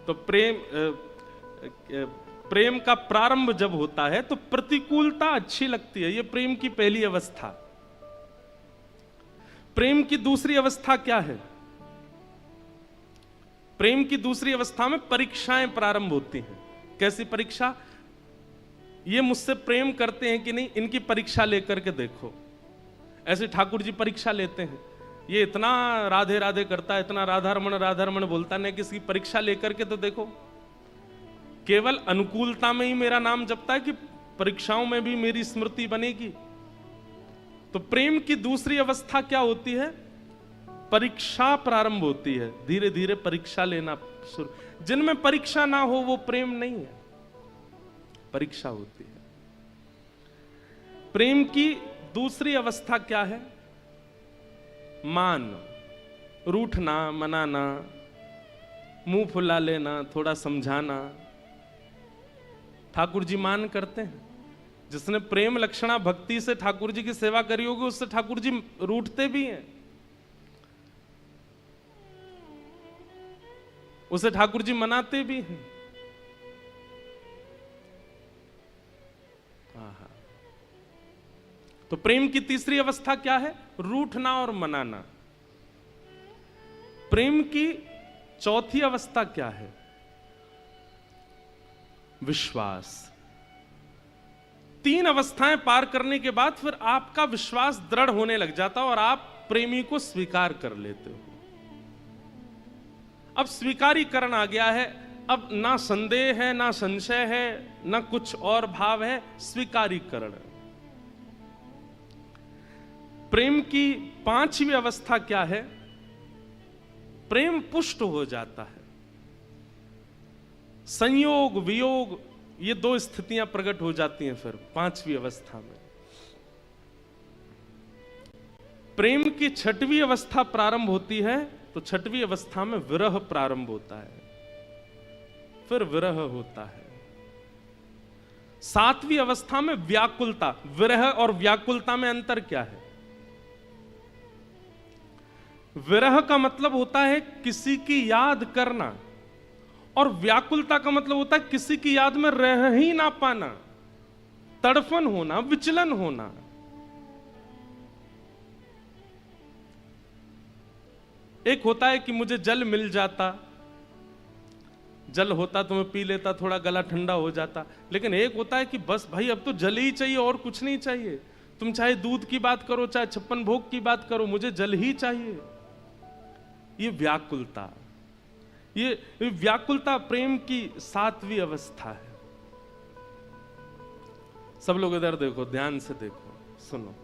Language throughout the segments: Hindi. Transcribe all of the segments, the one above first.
तो प्रेम का प्रारंभ जब होता है तो प्रतिकूलता अच्छी लगती है, ये प्रेम की पहली अवस्था। प्रेम की दूसरी अवस्था क्या है? प्रेम की दूसरी अवस्था में परीक्षाएं प्रारंभ होती हैं। कैसी परीक्षा? ये मुझसे प्रेम करते हैं कि नहीं, इनकी परीक्षा लेकर के देखो। ऐसे ठाकुर जी परीक्षा लेते हैं, ये इतना राधे राधे करता है, इतना राधा रमण बोलता, नहीं किसी परीक्षा लेकर के तो देखो। केवल अनुकूलता में ही मेरा नाम जपता है कि परीक्षाओं में भी मेरी स्मृति बनेगी? तो प्रेम की दूसरी अवस्था क्या होती है? परीक्षा प्रारंभ होती है, धीरे धीरे परीक्षा लेना शुरू। जिनमें परीक्षा ना हो वो प्रेम नहीं है, परीक्षा होती है। प्रेम की दूसरी अवस्था क्या है? मान, रूठना, मनाना, मुंह फुला लेना, थोड़ा समझाना। ठाकुर जी मान करते हैं। जिसने प्रेम लक्षणा भक्ति से ठाकुर जी की सेवा करी होगी उससे ठाकुर जी रूठते भी हैं, उसे ठाकुर जी मनाते भी हैं। तो प्रेम की तीसरी अवस्था क्या है? रूठना और मनाना। प्रेम की चौथी अवस्था क्या है? विश्वास। तीन अवस्थाएं पार करने के बाद फिर आपका विश्वास दृढ़ होने लग जाता है और आप प्रेमी को स्वीकार कर लेते हो। अब स्वीकारीकरण आ गया है, अब ना संदेह है, ना संशय है, ना कुछ और भाव है, स्वीकारीकरण। प्रेम की पांचवी अवस्था क्या है? प्रेम पुष्ट हो जाता है। संयोग वियोग ये दो स्थितियां प्रकट हो जाती हैं फिर पांचवी अवस्था में। प्रेम की छठवीं अवस्था प्रारंभ होती है तो छठवीं अवस्था में विरह प्रारंभ होता है, फिर विरह होता है। सातवीं अवस्था में व्याकुलता। विरह और व्याकुलता में अंतर क्या है? विरह का मतलब होता है किसी की याद करना और व्याकुलता का मतलब होता है किसी की याद में रह ही ना पाना, तड़फन होना, विचलन होना। एक होता है कि मुझे जल मिल जाता, जल होता तो मैं पी लेता, थोड़ा गला ठंडा हो जाता। लेकिन एक होता है कि बस भाई अब तो जल ही चाहिए और कुछ नहीं चाहिए। तुम चाहे दूध की बात करो, चाहे 56 भोग की बात करो, मुझे जल ही चाहिए। ये व्याकुलता, ये व्याकुलता प्रेम की सातवीं अवस्था है। सब लोग इधर देखो, ध्यान से देखो, सुनो।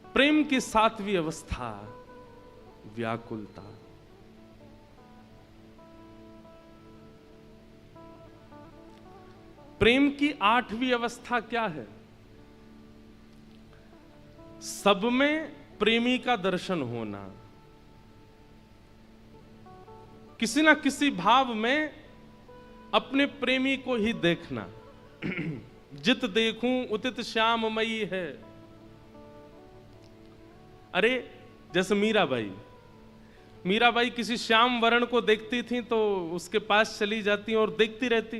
प्रेम की सातवीं अवस्था व्याकुलता। प्रेम की आठवीं अवस्था क्या है? सब में प्रेमी का दर्शन होना, किसी ना किसी भाव में अपने प्रेमी को ही देखना। जित देखूं उतित श्याममयी है। अरे जैसे मीराबाई किसी श्याम वर्ण को देखती थी तो उसके पास चली जाती और देखती रहती,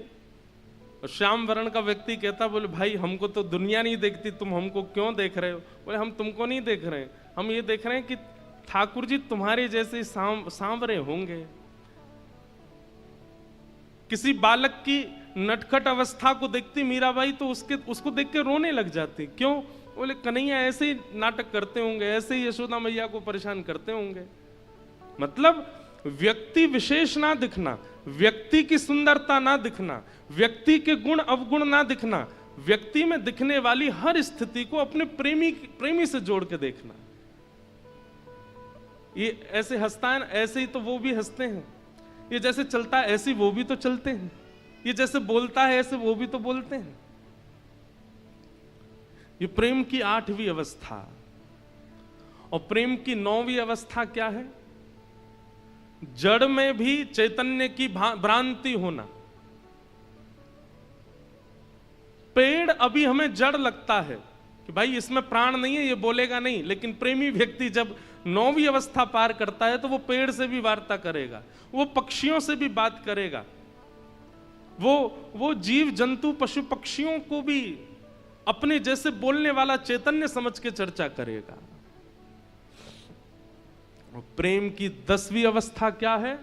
और श्याम वर्ण का व्यक्ति कहता, बोले भाई हमको तो दुनिया नहीं देखती, तुम हमको क्यों देख रहे हो? बोले हम तुमको नहीं देख रहे हैं, हम ये देख रहे हैं कि ठाकुर जी तुम्हारे जैसे सांवरे होंगे। किसी बालक की नटखट अवस्था को देखती मीराबाई तो उसको देख के रोने लग जाती। क्यों? बोले कन्हैया ऐसे ही नाटक करते होंगे, ऐसे ही यशोदा मैया को परेशान करते होंगे। मतलब व्यक्ति विशेष ना दिखना, व्यक्ति की सुंदरता ना दिखना, व्यक्ति के गुण अवगुण ना दिखना, व्यक्ति में दिखने वाली हर स्थिति को अपने प्रेमी से जोड़ के देखना। ये ऐसे हंसता है, ऐसे ही तो वो भी हंसते हैं। ये जैसे चलता है ऐसे वो भी तो चलते हैं। ये जैसे बोलता है ऐसे वो भी तो बोलते हैं। ये प्रेम की आठवीं अवस्था। और प्रेम की नौवीं अवस्था क्या है? जड़ में भी चैतन्य की भ्रांति होना। पेड़ अभी हमें जड़ लगता है कि भाई इसमें प्राण नहीं है, ये बोलेगा नहीं, लेकिन प्रेमी व्यक्ति जब 9वीं अवस्था पार करता है तो वो पेड़ से भी वार्ता करेगा, वो पक्षियों से भी बात करेगा, वो जीव जंतु पशु पक्षियों को भी अपने जैसे बोलने वाला चैतन्य समझ के चर्चा करेगा। प्रेम की 10वीं अवस्था क्या है?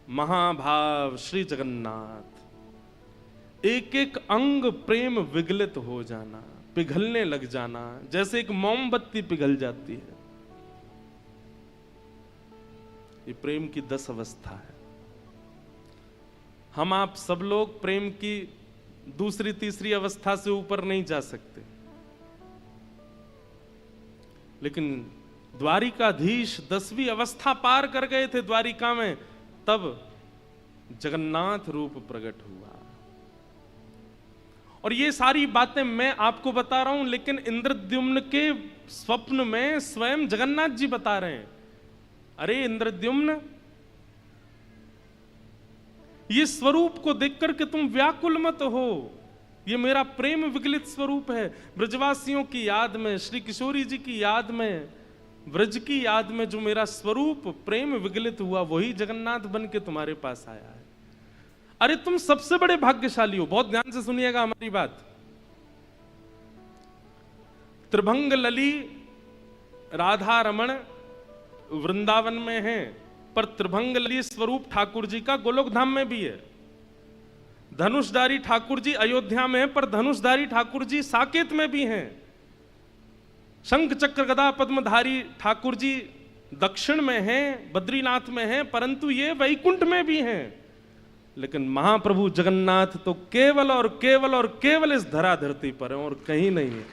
महाभाव श्री जगन्नाथ। एक एक अंग प्रेम विगलित हो जाना, पिघलने लग जाना, जैसे एक मोमबत्ती पिघल जाती है। ये प्रेम की 10 अवस्था है। हम आप सब लोग प्रेम की दूसरी तीसरी अवस्था से ऊपर नहीं जा सकते, लेकिन द्वारिकाधीश 10वीं अवस्था पार कर गए थे द्वारिका में, तब जगन्नाथ रूप प्रकट हुआ। और ये सारी बातें मैं आपको बता रहा हूं, लेकिन इंद्रद्युम्न के स्वप्न में स्वयं जगन्नाथ जी बता रहे हैं, अरे इंद्रद्युम्न, ये स्वरूप को देख करके तुम व्याकुल मत हो, ये मेरा प्रेम विगलित स्वरूप है। ब्रजवासियों की याद में, श्री किशोरी जी की याद में, ब्रज की याद में जो मेरा स्वरूप प्रेम विगलित हुआ, वही जगन्नाथ बन के तुम्हारे पास आया है। अरे तुम सबसे बड़े भाग्यशाली हो। बहुत ध्यान से सुनिएगा हमारी बात। त्रिभंग लली राधा रमण वृंदावन में है, पर त्रिभंग लली स्वरूप ठाकुर जी का गोलोक धाम में भी है। धनुषधारी ठाकुर जी अयोध्या में है, पर धनुषधारी ठाकुर जी साकेत में भी हैं। शंख चक्र गदा पद्मधारी ठाकुर जी दक्षिण में हैं, बद्रीनाथ में हैं, परंतु ये वैकुंठ में भी हैं। लेकिन महाप्रभु जगन्नाथ तो केवल और केवल और केवल इस धरा धरती पर है और कहीं नहीं है।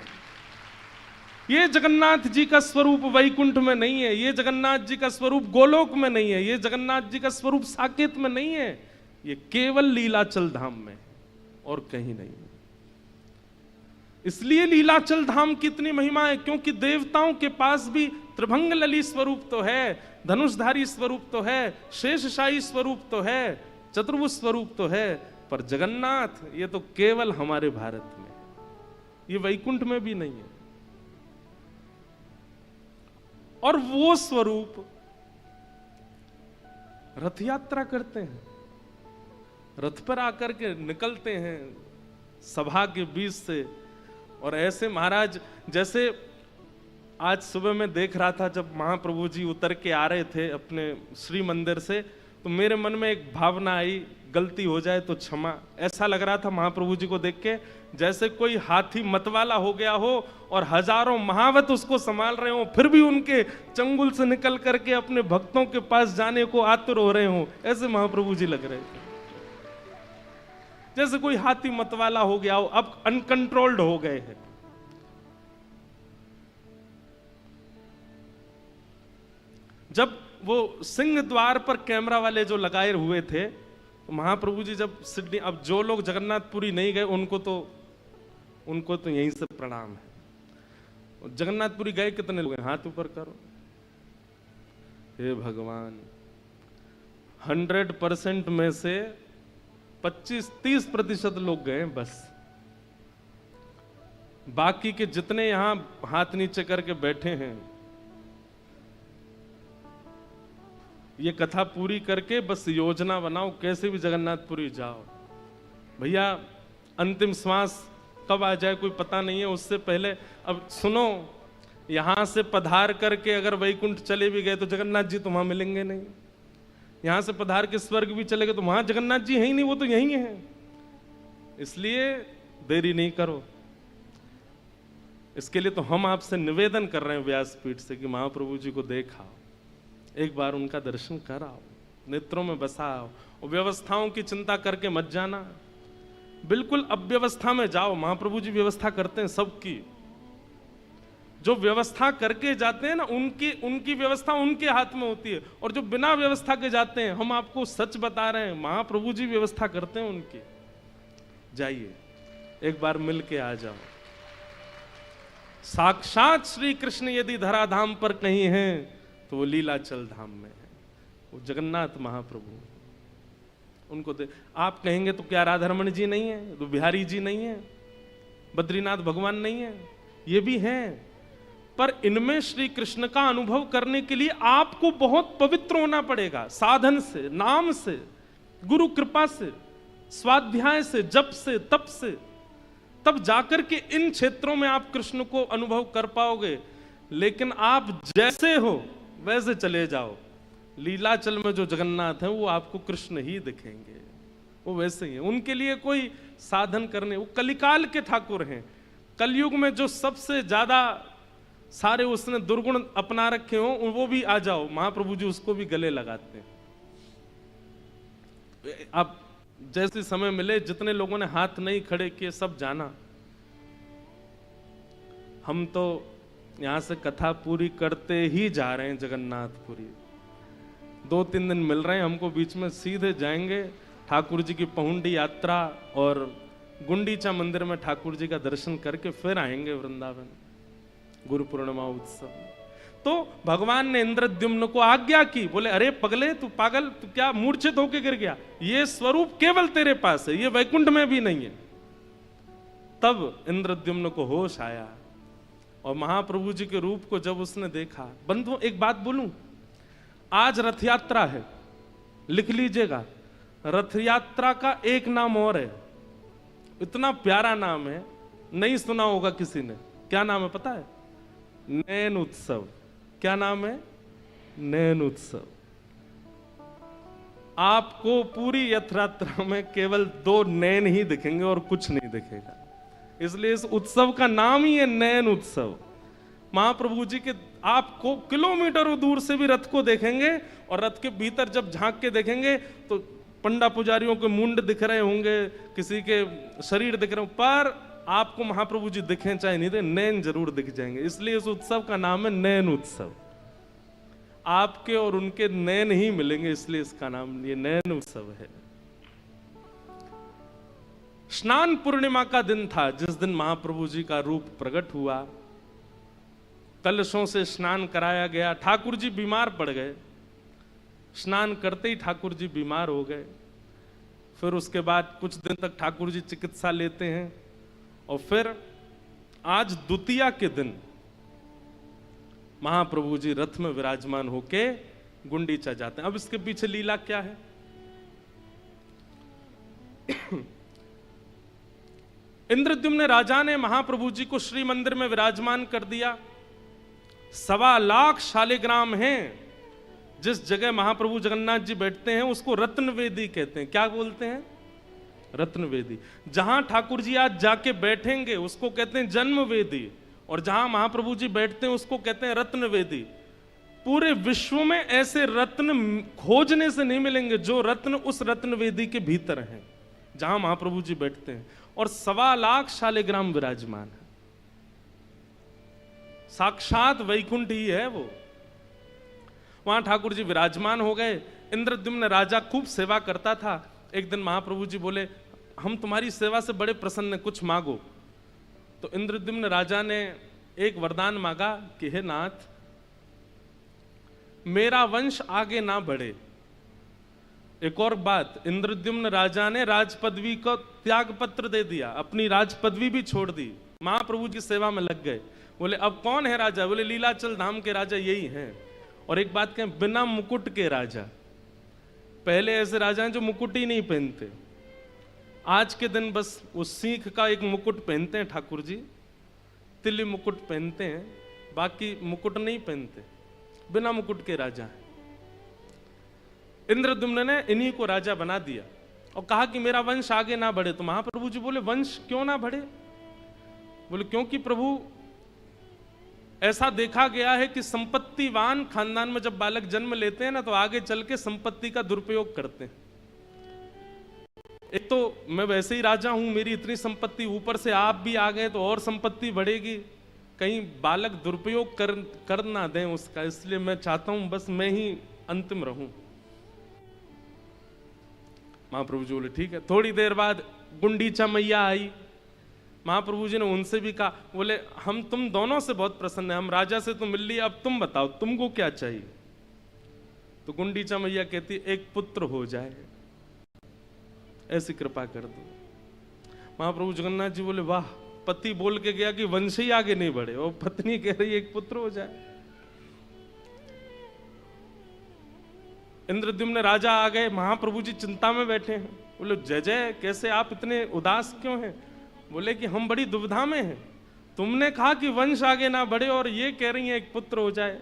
ये जगन्नाथ जी का स्वरूप वैकुंठ में नहीं है, ये जगन्नाथ जी का स्वरूप गोलोक में नहीं है, ये जगन्नाथ जी का स्वरूप साकेत में नहीं है, ये केवल लीलाचल धाम में और कहीं नहीं है। इसलिए लीलाचल धाम की इतनी महिमा है, क्योंकि देवताओं के पास भी त्रिभंग लली स्वरूप तो है, धनुषधारी स्वरूप तो है, शेषशाही स्वरूप तो है, चतुर्भुज स्वरूप तो है, पर जगन्नाथ ये तो केवल हमारे भारत में, ये वैकुंठ में भी नहीं है। और वो स्वरूप रथ यात्रा करते हैं, रथ पर आकर के निकलते हैं सभा के बीच से। और ऐसे महाराज, जैसे आज सुबह मैं देख रहा था जब महाप्रभु जी उतर के आ रहे थे अपने श्री मंदिर से, तो मेरे मन में एक भावना आई, गलती हो जाए तो क्षमा। ऐसा लग रहा था महाप्रभु जी को देख के जैसे कोई हाथी मतवाला हो गया हो और हजारों महावत उसको संभाल रहे हो, फिर भी उनके चंगुल से निकल करके अपने भक्तों के पास जाने को आतुर हो रहे हो। ऐसे महाप्रभु जी लग रहे थे, जैसे कोई हाथी मतवाला हो गया हो, अब अनकंट्रोल्ड हो गए हैं। जब वो सिंह द्वार पर कैमरा वाले जो लगाए हुए थे, तो महाप्रभु जी जब सिडनी, अब जो लोग जगन्नाथपुरी नहीं गए उनको तो यहीं से प्रणाम है। जगन्नाथपुरी गए कितने लोग हैं? हाथ ऊपर करो। हे भगवान, 100% में से 25-30% लोग गए बस। बाकी के जितने यहां हाथ नीचे करके बैठे हैं, ये कथा पूरी करके बस योजना बनाओ कैसे भी जगन्नाथपुरी जाओ। भैया अंतिम श्वास कब आ जाए कोई पता नहीं है, उससे पहले अब सुनो, यहां से पधार करके अगर वैकुंठ चले भी गए तो जगन्नाथ जी तो वहां मिलेंगे नहीं। यहां से पधार के स्वर्ग भी चले गए तो वहां जगन्नाथ जी है ही नहीं, वो तो यहीं है। इसलिए देरी नहीं करो। इसके लिए तो हम आपसे निवेदन कर रहे हैं व्यासपीठ से कि महाप्रभु जी को देखा, एक बार उनका दर्शन कराओ, नेत्रों में बसाओ। और व्यवस्थाओं की चिंता करके मत जाना, बिल्कुल अव्यवस्था में जाओ। महाप्रभु जी व्यवस्था करते हैं सबकी। जो व्यवस्था करके जाते हैं ना, उनकी व्यवस्था उनके हाथ में होती है। और जो बिना व्यवस्था के जाते हैं, हम आपको सच बता रहे हैं, महाप्रभु जी व्यवस्था करते हैं उनकी। जाइए एक बार मिल के आ जाओ। साक्षात श्री कृष्ण यदि धराधाम पर कहीं हैं तो वो लीलाचल धाम में है, वो जगन्नाथ महाप्रभु। उनको आप कहेंगे तो क्या राधारमण जी नहीं है, तो बिहारी जी नहीं है, बद्रीनाथ भगवान नहीं है? ये भी हैं, पर इनमें श्री कृष्ण का अनुभव करने के लिए आपको बहुत पवित्र होना पड़ेगा, साधन से, नाम से, गुरु कृपा से, स्वाध्याय से, जप से, तप से, तब जाकर के इन क्षेत्रों में आप कृष्ण को अनुभव कर पाओगे। लेकिन आप जैसे हो वैसे चले जाओ, लीलाचल में जो जगन्नाथ हैं वो आपको कृष्ण ही दिखेंगे, वो वैसे ही हैं। उनके लिए कोई साधन करने, वो कलिकाल के ठाकुर हैं। कलयुग में जो सबसे ज्यादा सारे उसने दुर्गुण अपना रखे हो वो भी आ जाओ, महाप्रभु जी उसको भी गले लगाते हैं। आप जैसे समय मिले, जितने लोगों ने हाथ नहीं खड़े किए सब जाना। हम तो यहां से कथा पूरी करते ही जा रहे हैं जगन्नाथपुरी। 2-3 दिन मिल रहे हैं हमको, बीच में सीधे जाएंगे ठाकुर जी की पहुंडी यात्रा और गुंडीचा मंदिर में ठाकुर जी का दर्शन करके फिर आएंगे वृंदावन, गुरु पूर्णिमा उत्सव। तो भगवान ने इंद्रद्युम्न को आज्ञा की, बोले अरे पगले, तू पागल, तू क्या मूर्छित होके गिर गया? ये स्वरूप केवल तेरे पास है, ये वैकुंठ में भी नहीं है। तब इंद्रद्युम्न को होश आया और महाप्रभु जी के रूप को जब उसने देखा। बंधुओं एक बात बोलूं, आज रथ यात्रा है, लिख लीजिएगा, रथ यात्रा का एक नाम और है, इतना प्यारा नाम है, नहीं सुना होगा किसी ने। क्या नाम है पता है? नैन उत्सव। क्या नाम है? नैन उत्सव। आपको पूरी रथ यात्रा में केवल 2 नैन ही दिखेंगे और कुछ नहीं दिखेगा, इसलिए इस उत्सव का नाम ही है नैन उत्सव। महाप्रभु जी के आपको किलोमीटरों दूर से भी रथ को देखेंगे और रथ के भीतर जब झांक के देखेंगे तो पंडा पुजारियों के मुंड दिख रहे होंगे, किसी के शरीर दिख रहे होंगे, पर आपको महाप्रभु जी दिखें चाहे नहीं दे, नैन जरूर दिख जाएंगे। इसलिए इस उत्सव का नाम है नैन उत्सव। आपके और उनके नैन ही मिलेंगे, इसलिए इसका नाम ये नैन उत्सव है। स्नान पूर्णिमा का दिन था जिस दिन महाप्रभु जी का रूप प्रकट हुआ। कलशों से स्नान कराया गया। ठाकुर जी बीमार पड़ गए, स्नान करते ही ठाकुर जी बीमार हो गए। फिर उसके बाद कुछ दिन तक ठाकुर जी चिकित्सा लेते हैं और फिर आज द्वितीया के दिन महाप्रभु जी रथ में विराजमान होके गुंडीचा जाते हैं। अब इसके पीछे लीला क्या है? इंद्रद्युम्न राजा ने महाप्रभु जी को श्री मंदिर में विराजमान कर दिया। 1.25 लाख शालिग्राम हैं। जिस जगह महाप्रभु जगन्नाथ जी बैठते हैं उसको रत्न वेदी कहते हैं। क्या बोलते हैं? रत्न वेदी। जहां ठाकुर जी आज जाके बैठेंगे उसको कहते हैं जन्म वेदी, और जहां महाप्रभु जी बैठते हैं उसको कहते हैं रत्न वेदी। पूरे विश्व में ऐसे रत्न खोजने से नहीं मिलेंगे जो रत्न उस रत्न वेदी के भीतर हैं जहां महाप्रभु जी बैठते हैं। और 1.25 लाख शालिग्राम विराजमान है। साक्षात वैकुंठ ही है वो। वहां ठाकुर जी विराजमान हो गए। इंद्रद्युम्न राजा खूब सेवा करता था। एक दिन महाप्रभु जी बोले, हम तुम्हारी सेवा से बड़े प्रसन्न हैं, कुछ मांगो। तो इंद्रद्युम्न राजा ने एक वरदान मांगा कि हे नाथ, मेरा वंश आगे ना बढ़े। एक और बात, इंद्रद्युम्न राजा ने राज पदवी को त्याग पत्र दे दिया, अपनी राज पदवी भी छोड़ दी, महाप्रभु की सेवा में लग गए। बोले अब कौन है राजा? बोले लीलाचल धाम के राजा यही हैं। और एक बात कहें, बिना मुकुट के राजा। पहले ऐसे राजा हैं जो मुकुट ही नहीं पहनते। आज के दिन बस उस सीख का एक मुकुट पहनते हैं ठाकुर जी, तिली मुकुट पहनते हैं, बाकी मुकुट नहीं पहनते, बिना मुकुट के राजा हैं। इंद्रद्युम्न ने इन्हीं को राजा बना दिया और कहा कि मेरा वंश आगे ना बढ़े। तो महाप्रभु जी बोले वंश क्यों ना बढ़े? बोले क्योंकि प्रभु ऐसा देखा गया है कि संपत्तिवान खानदान में जब बालक जन्म लेते हैं ना तो आगे चल के संपत्ति का दुरुपयोग करते हैं। एक तो मैं वैसे ही राजा हूं, मेरी इतनी संपत्ति, ऊपर से आप भी आ गए तो और संपत्ति बढ़ेगी, कहीं बालक दुरुपयोग कर ना दें उसका, इसलिए मैं चाहता हूं बस मैं ही अंतिम रहूं। महाप्रभु जी बोले ठीक है। थोड़ी देर बाद गुंडीचा मैया आई। महाप्रभु जी ने उनसे भी कहा, बोले हम तुम दोनों से बहुत प्रसन्न हैं, हम राजा से तो मिल लिए, अब तुम बताओ तुमको क्या चाहिए? तो गुंडीचा मैया कहती एक पुत्र हो जाए, ऐसी कृपा कर दो। महाप्रभु जगन्नाथ जी बोले वाह, पति बोल के गया कि वंश ही आगे नहीं बढ़े, और पत्नी कह रही है एक पुत्र हो जाए। इंद्रद्युम्न राजा आ गए, महाप्रभु जी चिंता में बैठे हैं। बोले जय जय, कैसे आप इतने उदास क्यों हैं? बोले कि हम बड़ी दुविधा में हैं, तुमने कहा कि वंश आगे ना बढ़े और ये कह रही है एक पुत्र हो जाए।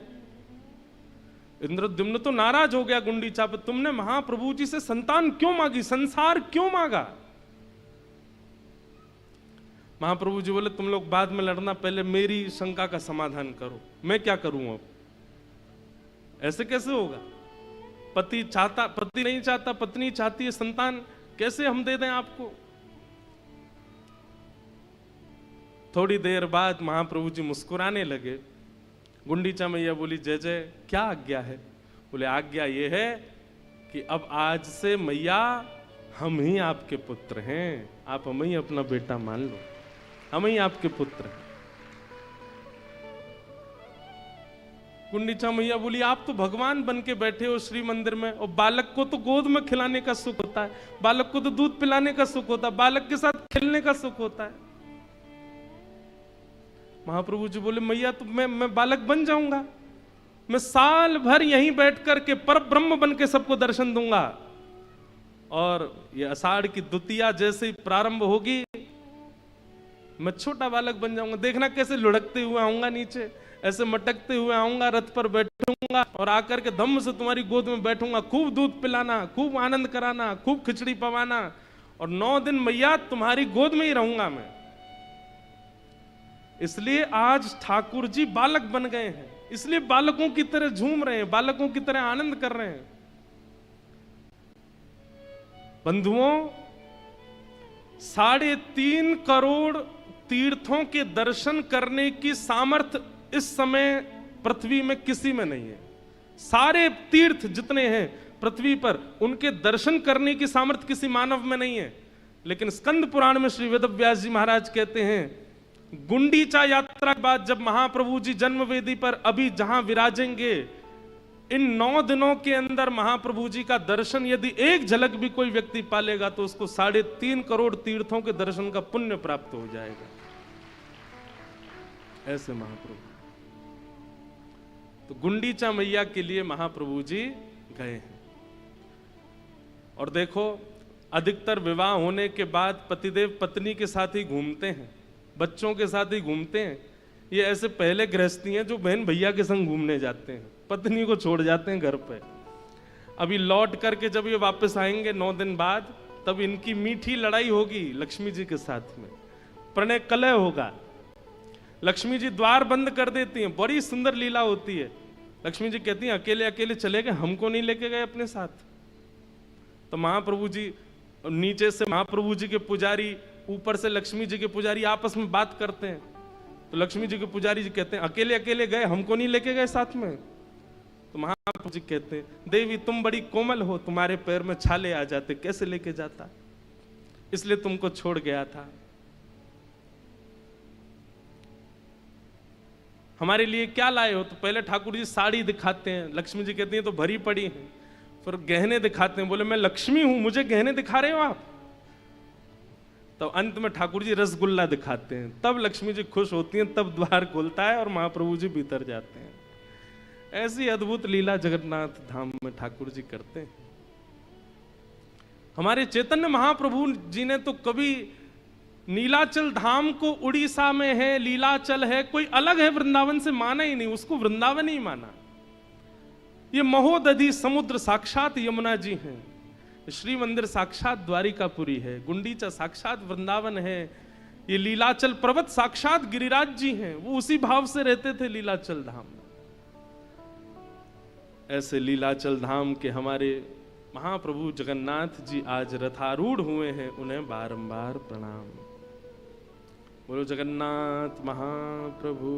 इंद्रद्युम्न तो नाराज हो गया गुंडीचा पे, तुमने महाप्रभु जी से संतान क्यों मांगी, संसार क्यों मांगा? महाप्रभु जी बोले तुम लोग बाद में लड़ना, पहले मेरी शंका का समाधान करो। मैं क्या करूं अब? ऐसे कैसे होगा? पति चाहता, पति नहीं चाहता, पत्नी चाहती है संतान, कैसे हम दे दें आपको? थोड़ी देर बाद महाप्रभु जी मुस्कुराने लगे। गुंडीचा मैया बोली जय जय, क्या आज्ञा है? बोले आज्ञा ये है कि अब आज से मैया हम ही आपके पुत्र हैं, आप हम ही अपना बेटा मान लो, हम ही आपके पुत्र हैं। गुंडीचा मैया बोली आप तो भगवान बन के बैठे हो श्री मंदिर में, और बालक को तो गोद में खिलाने का सुख होता है, बालक को तो दूध पिलाने का सुख होता है, बालक के साथ खेलने का सुख होता है। महाप्रभु जी बोले मैया तो मैं बालक बन जाऊंगा, मैं साल भर यहीं बैठ कर के पर ब्रह्म बन के सबको दर्शन दूंगा, और ये आषाढ़ की द्वितीया जैसे ही प्रारंभ होगी मैं छोटा बालक बन जाऊंगा। देखना कैसे लुढ़कते हुए आऊंगा नीचे, ऐसे मटकते हुए आऊंगा, रथ पर बैठूंगा और आकर के धम्म से तुम्हारी गोद में बैठूंगा, खूब दूध पिलाना, खूब आनंद कराना, खूब खिचड़ी पवाना, और 9 दिन मैया तुम्हारी गोद में ही रहूंगा मैं। इसलिए आज ठाकुर जी बालक बन गए हैं, इसलिए बालकों की तरह झूम रहे हैं, बालकों की तरह आनंद कर रहे हैं। बंधुओं, 3.5 करोड़ तीर्थों के दर्शन करने की सामर्थ्य इस समय पृथ्वी में किसी में नहीं है। सारे तीर्थ जितने हैं पृथ्वी पर, उनके दर्शन करने की सामर्थ्य किसी मानव में नहीं है। लेकिन स्कंद पुराण में श्री वेदव्यास जी महाराज कहते हैं, गुंडीचा यात्रा के बाद जब महाप्रभु जी जन्म वेदी पर अभी जहां विराजेंगे, इन 9 दिनों के अंदर महाप्रभु जी का दर्शन यदि एक झलक भी कोई व्यक्ति पालेगा तो उसको 3.5 करोड़ तीर्थों के दर्शन का पुण्य प्राप्त हो जाएगा। ऐसे महाप्रभु। तो गुंडीचा मैया के लिए महाप्रभु जी गए हैं। और देखो, अधिकतर विवाह होने के बाद पतिदेव पत्नी के साथ ही घूमते हैं, बच्चों के साथ ही घूमते हैं। ये ऐसे पहले गृहस्थी हैं जो बहन भैया के संग घूमने जाते हैं, पत्नी को छोड़ जाते हैं घर पे। अभी लौट करके जब ये वापस आएंगे 9 दिन बाद, तब इनकी मीठी लड़ाई होगी लक्ष्मी जी के साथ में, प्रणय कलह होगा। लक्ष्मी जी द्वार बंद कर देती हैं, बड़ी सुंदर लीला होती है। लक्ष्मी जी कहती हैं अकेले अकेले चले गए, हमको नहीं लेके गए अपने साथ। तो महाप्रभु जी नीचे से महाप्रभु जी के पुजारी, ऊपर से लक्ष्मी जी के पुजारी आपस में बात करते हैं। तो लक्ष्मी जी के पुजारी जी कहते हैं अकेले अकेले गए, हमको नहीं लेके गए साथ में। तो महाप्रभु जी कहते हैं देवी तुम बड़ी कोमल हो, तुम्हारे पैर में छाले आ जाते, कैसे लेके जाता, इसलिए तुमको छोड़ गया था। हमारे लिए क्या लाए हो? तो पहले ठाकुर जी साड़ी दिखाते हैं, लक्ष्मी जी कहती हैं तो भरी पड़ी है। फिर गहने दिखाते हैं, बोले मैं लक्ष्मी हूं, मुझे गहने दिखा रहे हो आप? तो अंत में ठाकुर जी रसगुल्ला दिखाते हैं, तब लक्ष्मी जी खुश होती हैं, तब द्वार खुलता है और महाप्रभु जी भीतर जाते हैं। ऐसी अद्भुत लीला जगन्नाथ धाम में ठाकुर जी करते हैं। हमारे चैतन्य महाप्रभु जी ने तो कभी नीलाचल धाम को उड़ीसा में है, लीलाचल है, कोई अलग है वृंदावन से माना ही नहीं, उसको वृंदावन ही माना। ये महोदधि समुद्र साक्षात यमुना जी हैं, श्री मंदिर साक्षात द्वारिकापुरी है, गुंडीचा साक्षात वृंदावन है, ये लीलाचल पर्वत साक्षात गिरिराज जी हैं, वो उसी भाव से रहते थे लीलाचल धाम में। ऐसे लीलाचल धाम के हमारे महाप्रभु जगन्नाथ जी आज रथारूढ़ हुए हैं, उन्हें बारंबार प्रणाम। बोलो जगन्नाथ महाप्रभु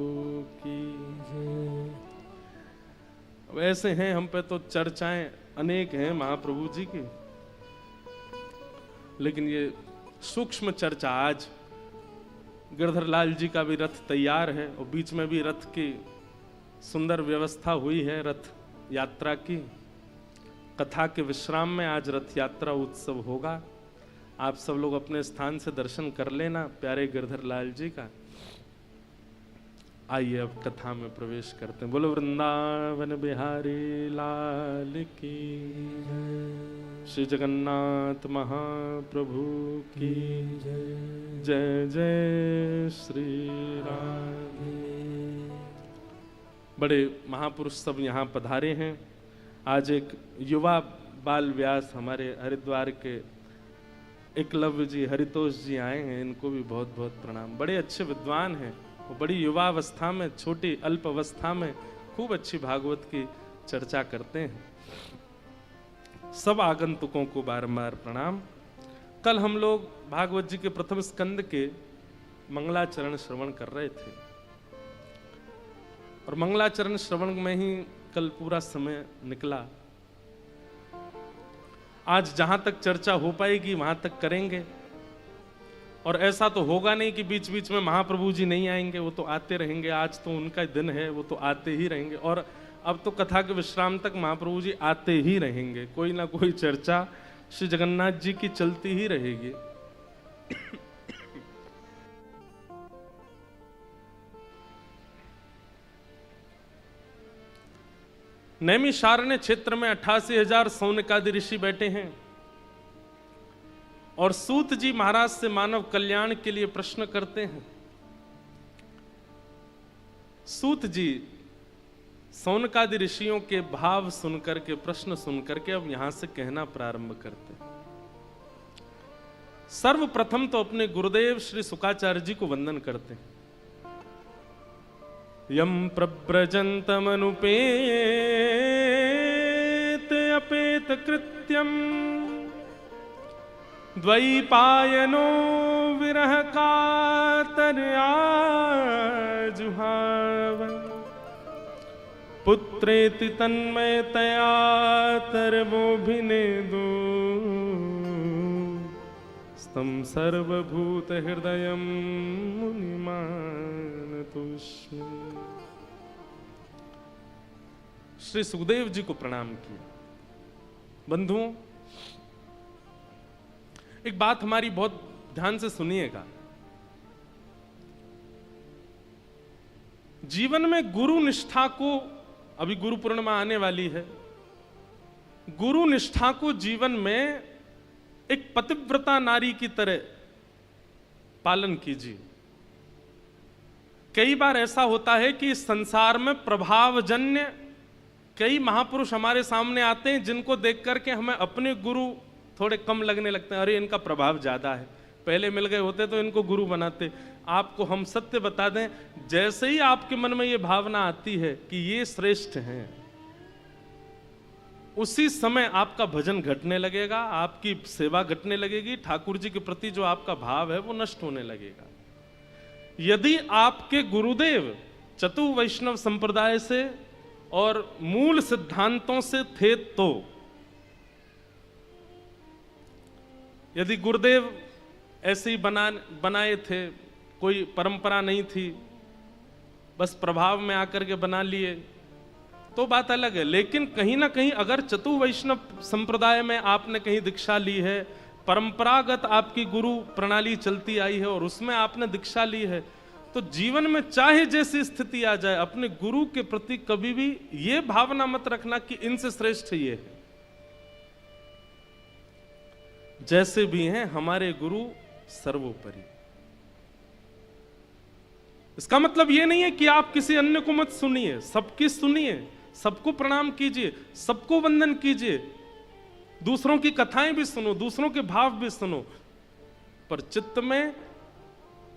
की जय। वैसे हैं हम पे तो चर्चाएं अनेक हैं महाप्रभु जी की, लेकिन ये सूक्ष्म चर्चा आज गिरधर लाल जी का भी रथ तैयार है और बीच में भी रथ की सुंदर व्यवस्था हुई है रथ यात्रा की। कथा के विश्राम में आज रथ यात्रा उत्सव होगा। आप सब लोग अपने स्थान से दर्शन कर लेना प्यारे गिरधर लाल जी का। आइए अब कथा में प्रवेश करते हैं। बोलो वृंदावन बिहारी लाल की, श्री जगन्नाथ महाप्रभु की जय जय श्री राम। बड़े महापुरुष सब यहाँ पधारे हैं। आज एक युवा बाल व्यास हमारे हरिद्वार के एकलव्य जी, हरितोष जी आए हैं। इनको भी बहुत बहुत प्रणाम। बड़े अच्छे विद्वान हैं। वो बड़ी युवा अवस्था में, छोटी अल्प अवस्था में खूब अच्छी भागवत की चर्चा करते हैं। सब आगंतुकों को बारंबार प्रणाम। कल हम लोग भागवत जी के प्रथम स्कंद के मंगलाचरण श्रवण कर रहे थे और मंगलाचरण श्रवण में ही कल पूरा समय निकला। आज जहां तक चर्चा हो पाएगी वहां तक करेंगे। और ऐसा तो होगा नहीं कि बीच बीच में महाप्रभु जी नहीं आएंगे, वो तो आते रहेंगे। आज तो उनका दिन है, वो तो आते ही रहेंगे। और अब तो कथा के विश्राम तक महाप्रभु जी आते ही रहेंगे। कोई ना कोई चर्चा श्री जगन्नाथ जी की चलती ही रहेगी। नैमिषारण्य क्षेत्र में 88,000 सौनकादि ऋषि बैठे हैं और सूत जी महाराज से मानव कल्याण के लिए प्रश्न करते हैं। सूत जी सौनकादि ऋषियों के भाव सुनकर के, प्रश्न सुनकर के अब यहां से कहना प्रारंभ करते हैं। सर्वप्रथम तो अपने गुरुदेव श्री शुकाचार्य जी को वंदन करते हैं। यम प्रव्रजन्तमनुपेत अपेत कृत्यम द्वैपायनो विरह कातर्या जुहाव पुत्रेति तन्मयतया तरवोभिनेदु स्तम सर्वभूत हृदयं मुनिमानतोऽस्मि। श्री सुखदेव जी को प्रणाम किया। बंधुओं, एक बात हमारी बहुत ध्यान से सुनिएगा। जीवन में गुरु निष्ठा को, अभी गुरु पूर्णिमा आने वाली है, गुरु निष्ठा को जीवन में एक पतिव्रता नारी की तरह पालन कीजिए। कई बार ऐसा होता है कि इस संसार में प्रभावजन्य कई महापुरुष हमारे सामने आते हैं जिनको देख करके हमें अपने गुरु थोड़े कम लगने लगते हैं। अरे इनका प्रभाव ज्यादा है, पहले मिल गए होते तो इनको गुरु बनाते। आपको हम सत्य बता दें, जैसे ही आपके मन में ये भावना आती है कि ये श्रेष्ठ हैं, उसी समय आपका भजन घटने लगेगा, आपकी सेवा घटने लगेगी, ठाकुर जी के प्रति जो आपका भाव है वो नष्ट होने लगेगा। यदि आपके गुरुदेव चतु वैष्णव संप्रदाय से और मूल सिद्धांतों से थे तो, यदि गुरुदेव ऐसे ही बनाए थे, कोई परंपरा नहीं थी, बस प्रभाव में आकर के बना लिए, तो बात अलग है। लेकिन कहीं ना कहीं अगर चतु वैष्णव संप्रदाय में आपने कहीं दीक्षा ली है, परंपरागत आपकी गुरु प्रणाली चलती आई है और उसमें आपने दीक्षा ली है, तो जीवन में चाहे जैसी स्थिति आ जाए, अपने गुरु के प्रति कभी भी ये भावना मत रखना कि इनसे श्रेष्ठ ये है। जैसे भी हैं हमारे गुरु सर्वोपरि। इसका मतलब ये नहीं है कि आप किसी अन्य को मत सुनिए, सबकी सुनिए, सबको प्रणाम कीजिए, सबको वंदन कीजिए, दूसरों की कथाएं भी सुनो, दूसरों के भाव भी सुनो, पर चित्त में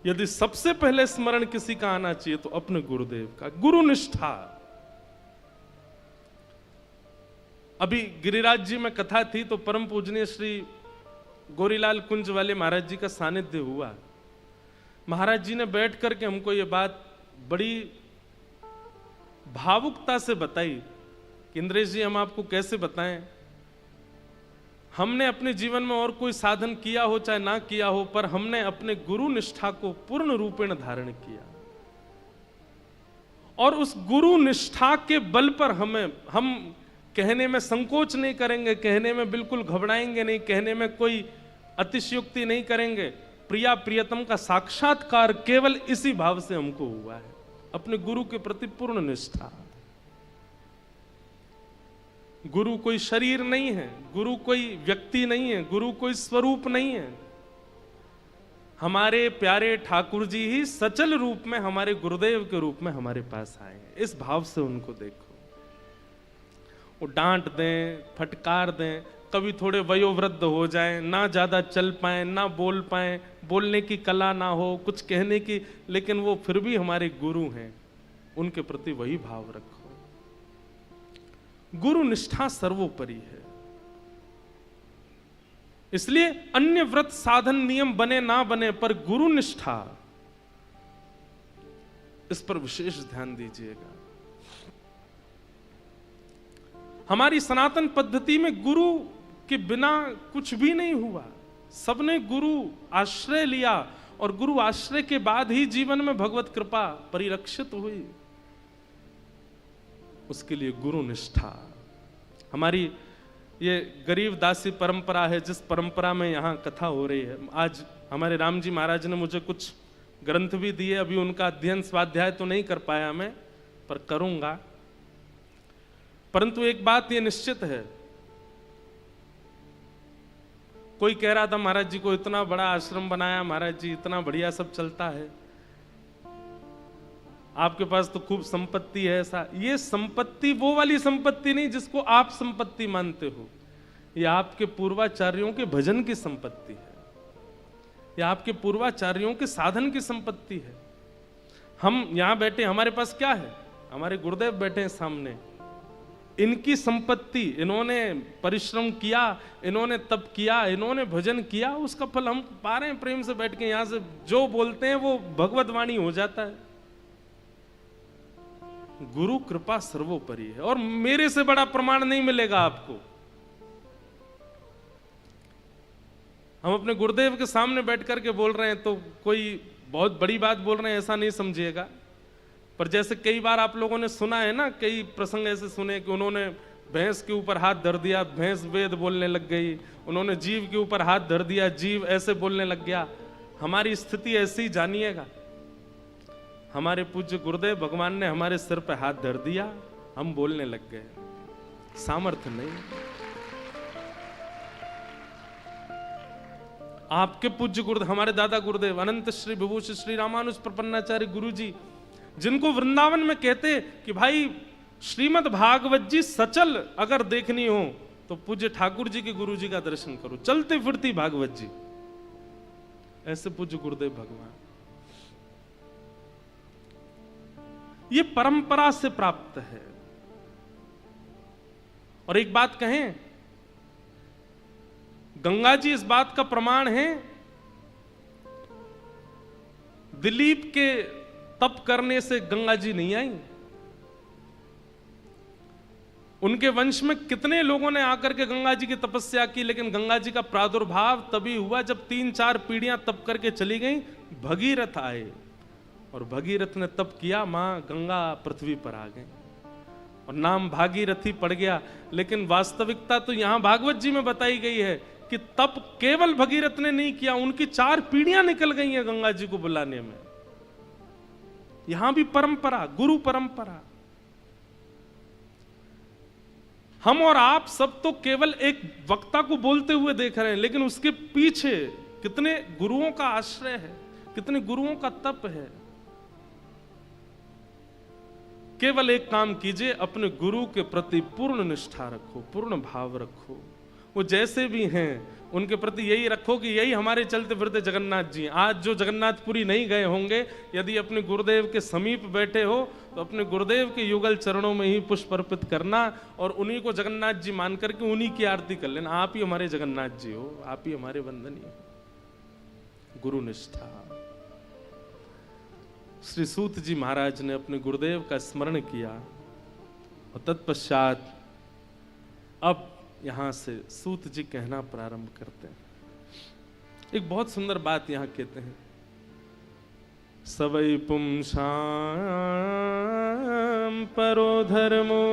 यदि सबसे पहले स्मरण किसी का आना चाहिए तो अपने गुरुदेव का। गुरु निष्ठा। अभी गिरिराज जी में कथा थी तो परम पूजनीय श्री गोरीलाल कुंज वाले महाराज जी का सानिध्य हुआ। महाराज जी ने बैठ करके हमको ये बात बड़ी भावुकता से बताई कि इंद्रेश जी, हम आपको कैसे बताएं, हमने अपने जीवन में और कोई साधन किया हो चाहे ना किया हो, पर हमने अपने गुरु निष्ठा को पूर्ण रूपेण धारण किया और उस गुरु निष्ठा के बल पर हम कहने में संकोच नहीं करेंगे, कहने में बिल्कुल घबराएंगे नहीं, कहने में कोई अतिशयोक्ति नहीं करेंगे। प्रिया प्रियतम का साक्षात्कार केवल इसी भाव से हमको हुआ है, अपने गुरु के प्रति पूर्ण निष्ठा। गुरु कोई शरीर नहीं है, गुरु कोई व्यक्ति नहीं है, गुरु कोई स्वरूप नहीं है। हमारे प्यारे ठाकुर जी ही सचल रूप में हमारे गुरुदेव के रूप में हमारे पास आए हैं। इस भाव से उनको देखो। वो डांट दें, फटकार दें, कभी थोड़े वयोवृद्ध हो जाएं, ना ज्यादा चल पाएं, ना बोल पाएं, बोलने की कला ना हो, कुछ कहने की, लेकिन वो फिर भी हमारे गुरु हैं। उनके प्रति वही भाव रखो। गुरु निष्ठा सर्वोपरि है। इसलिए अन्य व्रत साधन नियम बने ना बने, पर गुरु निष्ठा, इस पर विशेष ध्यान दीजिएगा। हमारी सनातन पद्धति में गुरु के बिना कुछ भी नहीं हुआ। सबने गुरु आश्रय लिया और गुरु आश्रय के बाद ही जीवन में भगवत कृपा परिलक्षित हुई। उसके लिए गुरु निष्ठा। हमारी ये गरीब दासी परंपरा है, जिस परंपरा में यहाँ कथा हो रही है। आज हमारे राम जी महाराज ने मुझे कुछ ग्रंथ भी दिए, अभी उनका अध्ययन स्वाध्याय तो नहीं कर पाया मैं, पर करूंगा। परंतु एक बात ये निश्चित है, कोई कह रहा था महाराज जी को इतना बड़ा आश्रम बनाया, महाराज जी इतना बढ़िया सब चलता है, आपके पास तो खूब संपत्ति है। ऐसा, ये संपत्ति वो वाली संपत्ति नहीं जिसको आप संपत्ति मानते हो। ये आपके पूर्वाचार्यों के भजन की संपत्ति है, ये आपके पूर्वाचार्यों के साधन की संपत्ति है। हम यहां बैठे, हमारे पास क्या है? हमारे गुरुदेव बैठे हैं सामने, इनकी संपत्ति, इन्होंने परिश्रम किया, इन्होंने तप किया, इन्होंने भजन किया, उसका फल हम पा रहे हैं। प्रेम से बैठ के यहां से जो बोलते हैं वो भगवत वाणी हो जाता है। गुरु कृपा सर्वोपरि है और मेरे से बड़ा प्रमाण नहीं मिलेगा आपको। हम अपने गुरुदेव के सामने बैठ करके बोल रहे हैं तो कोई बहुत बड़ी बात बोल रहे हैं ऐसा नहीं समझिएगा। पर जैसे कई बार आप लोगों ने सुना है ना, कई प्रसंग ऐसे सुने कि उन्होंने भैंस के ऊपर हाथ धर दिया, भैंस वेद बोलने लग गई, उन्होंने जीव के ऊपर हाथ धर दिया, जीव ऐसे बोलने लग गया। हमारी स्थिति ऐसी ही जानिएगा। हमारे पूज्य गुरुदेव भगवान ने हमारे सिर पे हाथ धर दिया, हम बोलने लग गए, सामर्थ्य नहीं। आपके पूज्य गुरुदेव, हमारे दादा गुरुदेव अनंत श्री विभूषित श्री रामानुज प्रपन्नाचार्य गुरु जी, जिनको वृंदावन में कहते कि भाई श्रीमद् भागवत जी सचल अगर देखनी हो तो पूज्य ठाकुर जी के गुरु जी का दर्शन करो, चलते फिरती भागवत जी। ऐसे पूज्य गुरुदेव भगवान, ये परंपरा से प्राप्त है। और एक बात कहें, गंगा जी इस बात का प्रमाण है। दिलीप के तप करने से गंगा जी नहीं आई। उनके वंश में कितने लोगों ने आकर के गंगा जी की तपस्या की, लेकिन गंगा जी का प्रादुर्भाव तभी हुआ जब 3-4 पीढ़ियां तप करके चली गई। भगीरथ आए और भगीरथ ने तप किया, मां गंगा पृथ्वी पर आ गई और नाम भागीरथी पड़ गया। लेकिन वास्तविकता तो यहां भागवत जी में बताई गई है कि तप केवल भगीरथ ने नहीं किया, उनकी 4 पीढ़ियां निकल गई हैं गंगा जी को बुलाने में। यहां भी परंपरा, गुरु परंपरा। हम और आप सब तो केवल एक वक्ता को बोलते हुए देख रहे हैं, लेकिन उसके पीछे कितने गुरुओं का आश्रय है, कितने गुरुओं का तप है। केवल एक काम कीजिए, अपने गुरु के प्रति पूर्ण निष्ठा रखो, पूर्ण भाव रखो। वो जैसे भी हैं उनके प्रति यही रखो कि यही हमारे चलते फिरते जगन्नाथ जी। आज जो जगन्नाथपुरी नहीं गए होंगे, यदि अपने गुरुदेव के समीप बैठे हो तो अपने गुरुदेव के युगल चरणों में ही पुष्प अर्पित करना और उन्हीं को जगन्नाथ जी मान करके उन्हीं की आरती कर लेना। आप ही हमारे जगन्नाथ जी हो, आप ही हमारे वंदनीय हो। गुरु निष्ठा। श्री सूत जी महाराज ने अपने गुरुदेव का स्मरण किया और तत्पश्चात अब यहां से सूत जी कहना प्रारंभ करते हैं। एक बहुत सुंदर बात यहां कहते हैं, सवै पुंसां परो धर्मो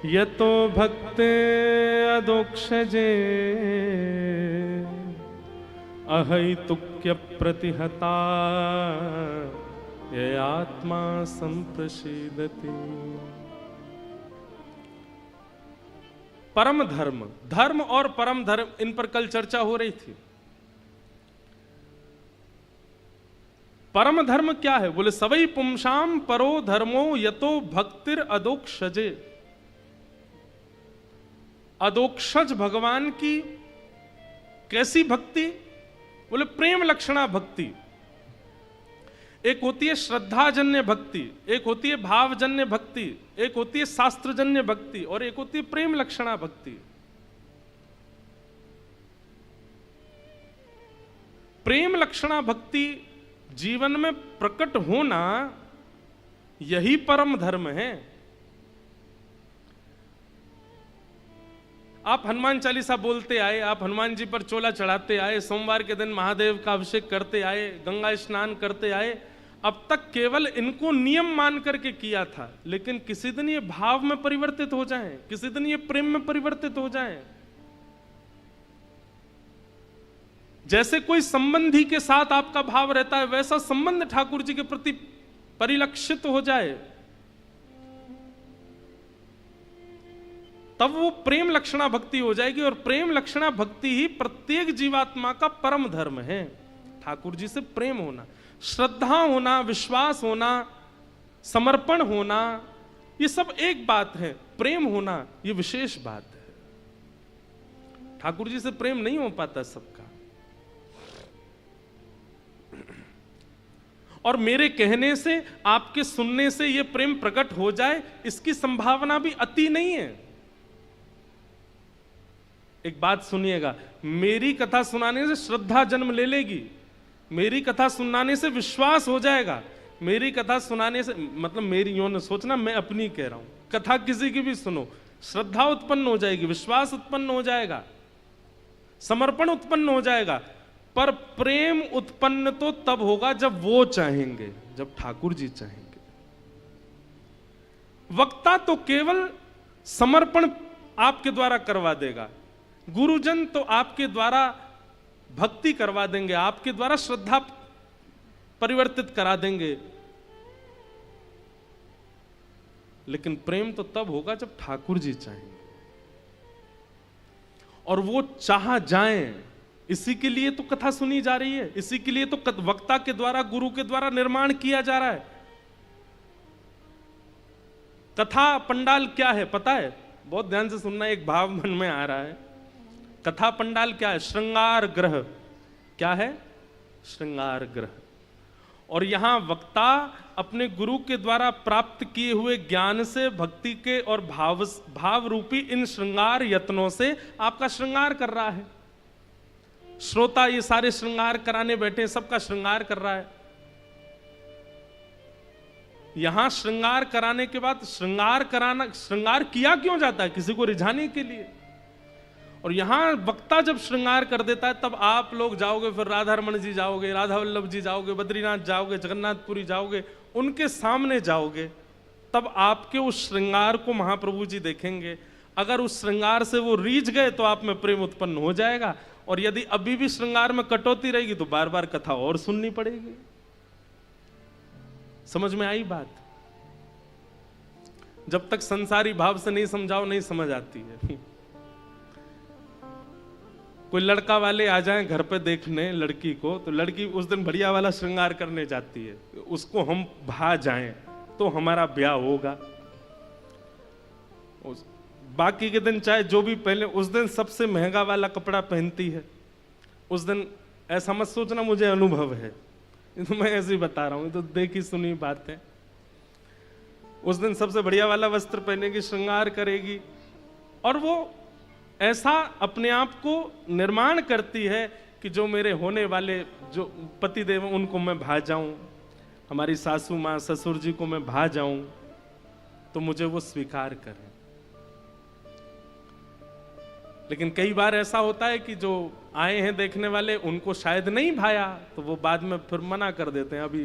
यतो भक्ते अदोक्षजे अहैतुक्य प्रतिहता ये आत्मा संप्रसीदति। परम धर्म, धर्म और परम धर्म, इन पर कल चर्चा हो रही थी। परम धर्म क्या है? बोले सवई पुंसाम परो धर्मो यतो भक्तिर अदोक्षजे। अदोक्षज भगवान की कैसी भक्ति? बोले प्रेम लक्षणा भक्ति। एक होती है श्रद्धाजन्य भक्ति, एक होती है भावजन्य भक्ति, एक होती है शास्त्रजन्य भक्ति, और एक होती है प्रेम लक्षणा भक्ति। प्रेम लक्षणा भक्ति जीवन में प्रकट होना, यही परम धर्म है। आप हनुमान चालीसा बोलते आए, आप हनुमान जी पर चोला चढ़ाते आए, सोमवार के दिन महादेव का अभिषेक करते आए, गंगा स्नान करते आए, अब तक केवल इनको नियम मान करके किया था। लेकिन किसी दिन ये भाव में परिवर्तित हो जाएं, किसी दिन ये प्रेम में परिवर्तित हो जाएं। जैसे कोई संबंधी के साथ आपका भाव रहता है, वैसा संबंध ठाकुर जी के प्रति परिलक्षित हो जाए, तब वो प्रेम लक्षणा भक्ति हो जाएगी। और प्रेम लक्षणा भक्ति ही प्रत्येक जीवात्मा का परम धर्म है। ठाकुर जी से प्रेम होना, श्रद्धा होना, विश्वास होना, समर्पण होना, ये सब एक बात है। प्रेम होना ये विशेष बात है। ठाकुर जी से प्रेम नहीं हो पाता सबका। और मेरे कहने से, आपके सुनने से ये प्रेम प्रकट हो जाए, इसकी संभावना भी अति नहीं है। एक बात सुनिएगा, मेरी कथा सुनाने से श्रद्धा जन्म ले लेगी, मेरी कथा सुनाने से विश्वास हो जाएगा, मेरी कथा सुनाने से, मतलब मेरी यूं न सोचना, मैं अपनी कह रहा हूं, कथा किसी की भी सुनो, श्रद्धा उत्पन्न हो जाएगी, विश्वास उत्पन्न हो जाएगा, समर्पण उत्पन्न हो जाएगा। पर प्रेम उत्पन्न तो तब होगा जब वो चाहेंगे, जब ठाकुर जी चाहेंगे। वक्ता तो केवल समर्पण आपके द्वारा करवा देगा, गुरुजन तो आपके द्वारा भक्ति करवा देंगे, आपके द्वारा श्रद्धा परिवर्तित करा देंगे। लेकिन प्रेम तो तब होगा जब ठाकुर जी चाहेंगे, और वो चाह जाएं। इसी के लिए तो कथा सुनी जा रही है, इसी के लिए तो वक्ता के द्वारा, गुरु के द्वारा निर्माण किया जा रहा है। कथा पंडाल क्या है पता है? बहुत ध्यान से सुनना, एक भाव मन में आ रहा है। कथा पंडाल क्या है? श्रृंगार ग्रह। क्या है? श्रृंगार ग्रह। और यहां वक्ता अपने गुरु के द्वारा प्राप्त किए हुए ज्ञान से, भक्ति के और भाव रूपी इन श्रृंगार यत्नों से आपका श्रृंगार कर रहा है। श्रोता ये सारे श्रृंगार कराने बैठे, सबका श्रृंगार कर रहा है। यहां श्रृंगार कराने के बाद श्रृंगार किया क्यों जाता है? किसी को रिझाने के लिए। और यहां वक्ता जब श्रृंगार कर देता है, तब आप लोग जाओगे, फिर राधा रमन जी जाओगे, राधा वल्लभ जी जाओगे, बद्रीनाथ जाओगे, जगन्नाथपुरी जाओगे, उनके सामने जाओगे, तब आपके उस श्रृंगार को महाप्रभु जी देखेंगे। अगर उस श्रृंगार से वो रीझ गए तो आप में प्रेम उत्पन्न हो जाएगा। और यदि अभी भी श्रृंगार में कटौती रहेगी तो बार बार कथा और सुननी पड़ेगी। समझ में आई बात? जब तक संसारी भाव से नहीं समझाओ, नहीं समझ आती है। कोई लड़का वाले आ जाएं घर पे देखने लड़की को, तो लड़की उस दिन बढ़िया वाला श्रृंगार करने जाती है, उसको हम भा जाएं तो हमारा ब्याह होगा। बाकी के दिन चाहे जो भी पहले, उस दिन सबसे महंगा वाला कपड़ा पहनती है। उस दिन ऐसा मत सोचना मुझे अनुभव है, तो मैं ऐसे ही बता रहा हूं, तो देखी सुनी बात है। उस दिन सबसे बढ़िया वाला वस्त्र पहनेगी, श्रृंगार करेगी, और वो ऐसा अपने आप को निर्माण करती है कि जो मेरे होने वाले जो पति देव उनको मैं भा जाऊं, हमारी सासू माँ ससुर जी को मैं भा जाऊं, तो मुझे वो स्वीकार करें। लेकिन कई बार ऐसा होता है कि जो आए हैं देखने वाले, उनको शायद नहीं भाया, तो वो बाद में फिर मना कर देते हैं, अभी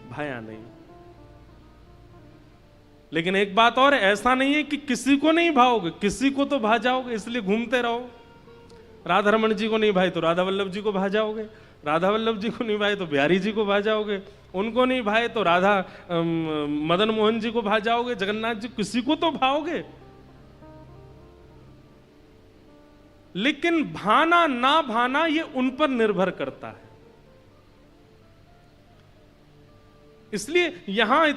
भाया नहीं। लेकिन एक बात और, ऐसा नहीं है कि किसी को नहीं भाओगे, किसी को तो भा जाओगे, इसलिए घूमते रहो। राधा रमन जी को नहीं भाई तो राधा वल्लभ जी को भा जाओगे, राधा वल्लभ जी को नहीं भाई तो बिहारी जी को भा जाओगे, उनको नहीं भाई तो राधा मदन मोहन जी को भा जाओगे, जगन्नाथ जी, किसी को तो भाओगे। लेकिन भाना ना भाना ये उन पर निर्भर करता है। इसलिए यहां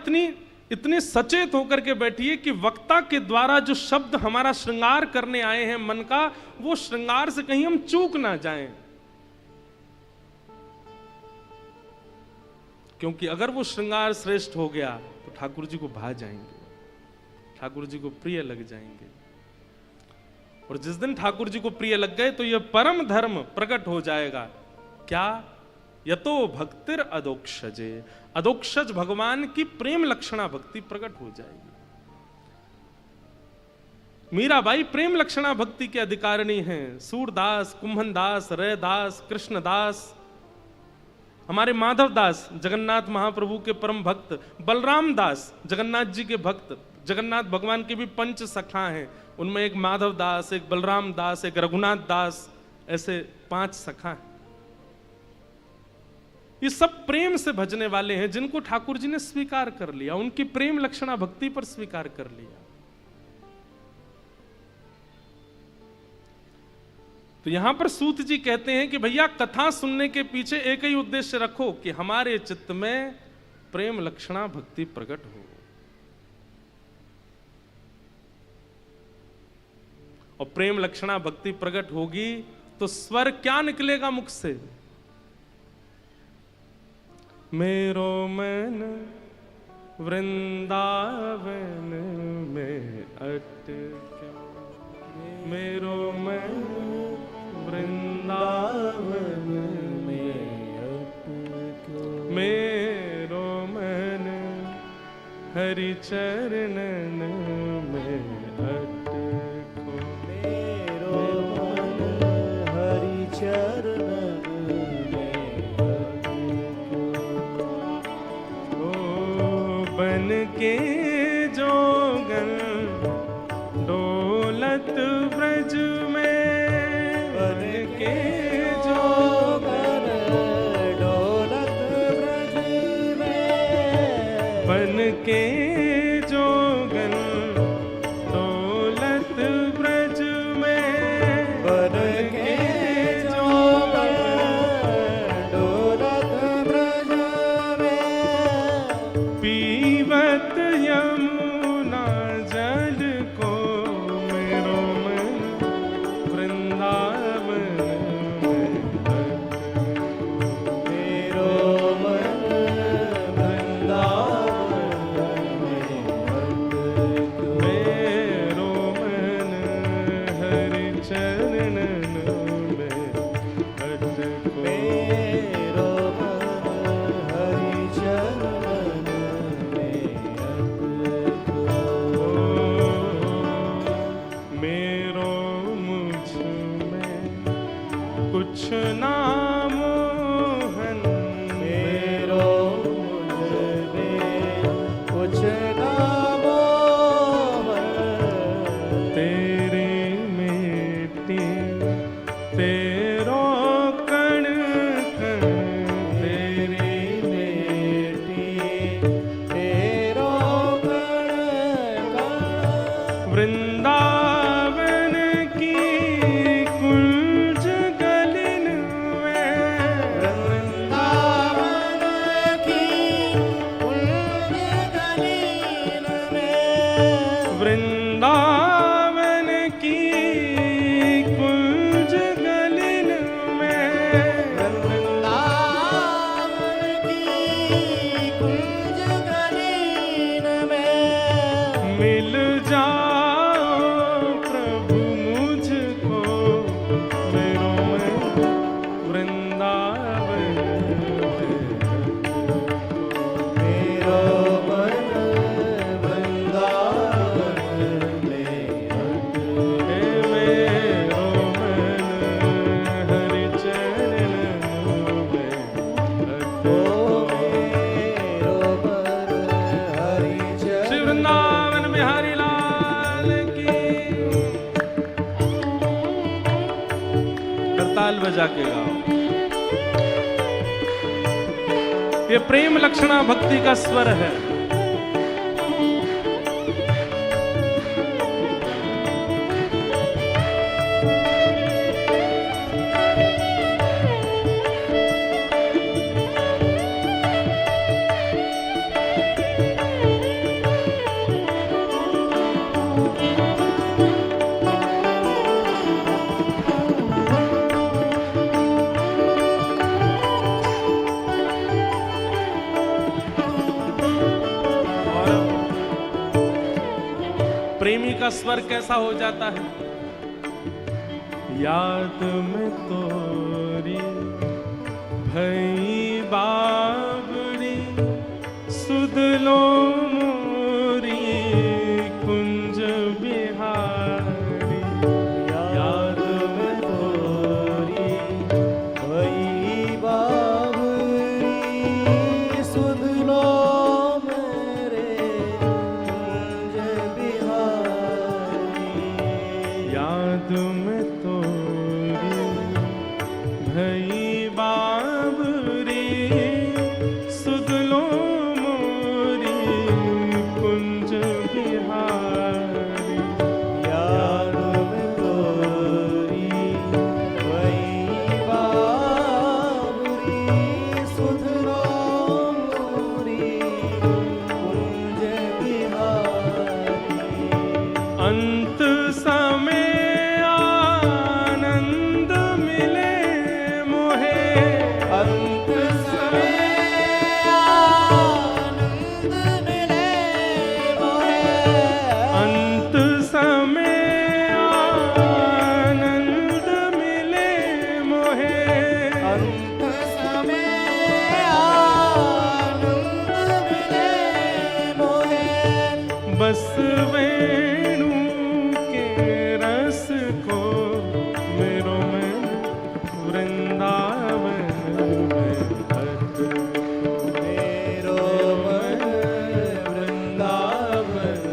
इतनी सचेत होकर के बैठिए कि वक्ता के द्वारा जो शब्द हमारा श्रृंगार करने आए हैं मन का, वो श्रृंगार से कहीं हम चूक ना जाएं। क्योंकि अगर वो श्रृंगार श्रेष्ठ हो गया तो ठाकुर जी को भा जाएंगे, ठाकुर जी को प्रिय लग जाएंगे। और जिस दिन ठाकुर जी को प्रिय लग गए तो यह परम धर्म प्रकट हो जाएगा। क्या? यतो भक्तिर अदोक्षजे, अदोक्षज भगवान की प्रेम लक्षणा भक्ति प्रकट हो जाएगी। मीराबाई प्रेम लक्षणा भक्ति के अधिकारिणी हैं। सूरदास, कुंभनदास, रैदास, कृष्णदास, हमारे माधव दास जगन्नाथ महाप्रभु के परम भक्त, बलराम दास जगन्नाथ जी के भक्त, जगन्नाथ भगवान के भी पंच सखा हैं, उनमें एक माधव दास, एक बलराम दास, एक रघुनाथ दास, ऐसे 5 सखा हैं। ये सब प्रेम से भजने वाले हैं जिनको ठाकुर जी ने स्वीकार कर लिया, उनकी प्रेम लक्षणा भक्ति पर स्वीकार कर लिया। तो यहां पर सूत जी कहते हैं कि भैया कथा सुनने के पीछे एक ही उद्देश्य रखो कि हमारे चित्त में प्रेम लक्षणा भक्ति प्रकट हो। और प्रेम लक्षणा भक्ति प्रकट होगी तो स्वर क्या निकलेगा मुख से? मेरो मन वृंदावन में अटका, मेरो मन वृंदावन में अटका, मेरो मन हरि चरणन में अटको, मेरो मन हरि चरणन में अटको। ओ बन के जोगन डोलत ब्रज में, बन के जोगन डोलत ब्रज में, बन के जोगन डोलत ब्रज में, बन के जोगन डोलत ब्रज में, पीवत यमुना जल को, मेरो मन वृंदावन में अटको, मेरो मन वृंदावन में अटको, मेरो मन हरि चरणन में अटको, मेरो मन हरि चरणन में अटको। मेरो मुझ में कुछ ना मोहन, मेरो मुझ में कुछ ना मोहन, तेरे मेटी तेरो कण कण, तेरे मेटी तेरो कण कण, वृंदावन की कुंज गलिन ताल बजा के गाओ। ये प्रेम लक्षणा भक्ति का स्वर है। प्रेमी का स्वर कैसा हो जाता है? याद में तोरी भई बावड़ी सुध लो मोरी कुंज बिहारी। याद में तोरी भई बावरी सुध लो मेरे कुंज बिहारी। याद में तोरी भई बावरी सुध लो मोरी कुंज बिहारी। याद में तोरी भई बावरी सुध लो मोरी कुंज बिहारी। अंत समय आनंद मिले मोहे। अंत समय आनंद मिले मोहे। अंत समय आनंद मिले मोहे। अंत समय आनंद मिले मोहे। बस वेणु के रस को मेरो मन वृंदावन में भट। मेरो मन वृंदावन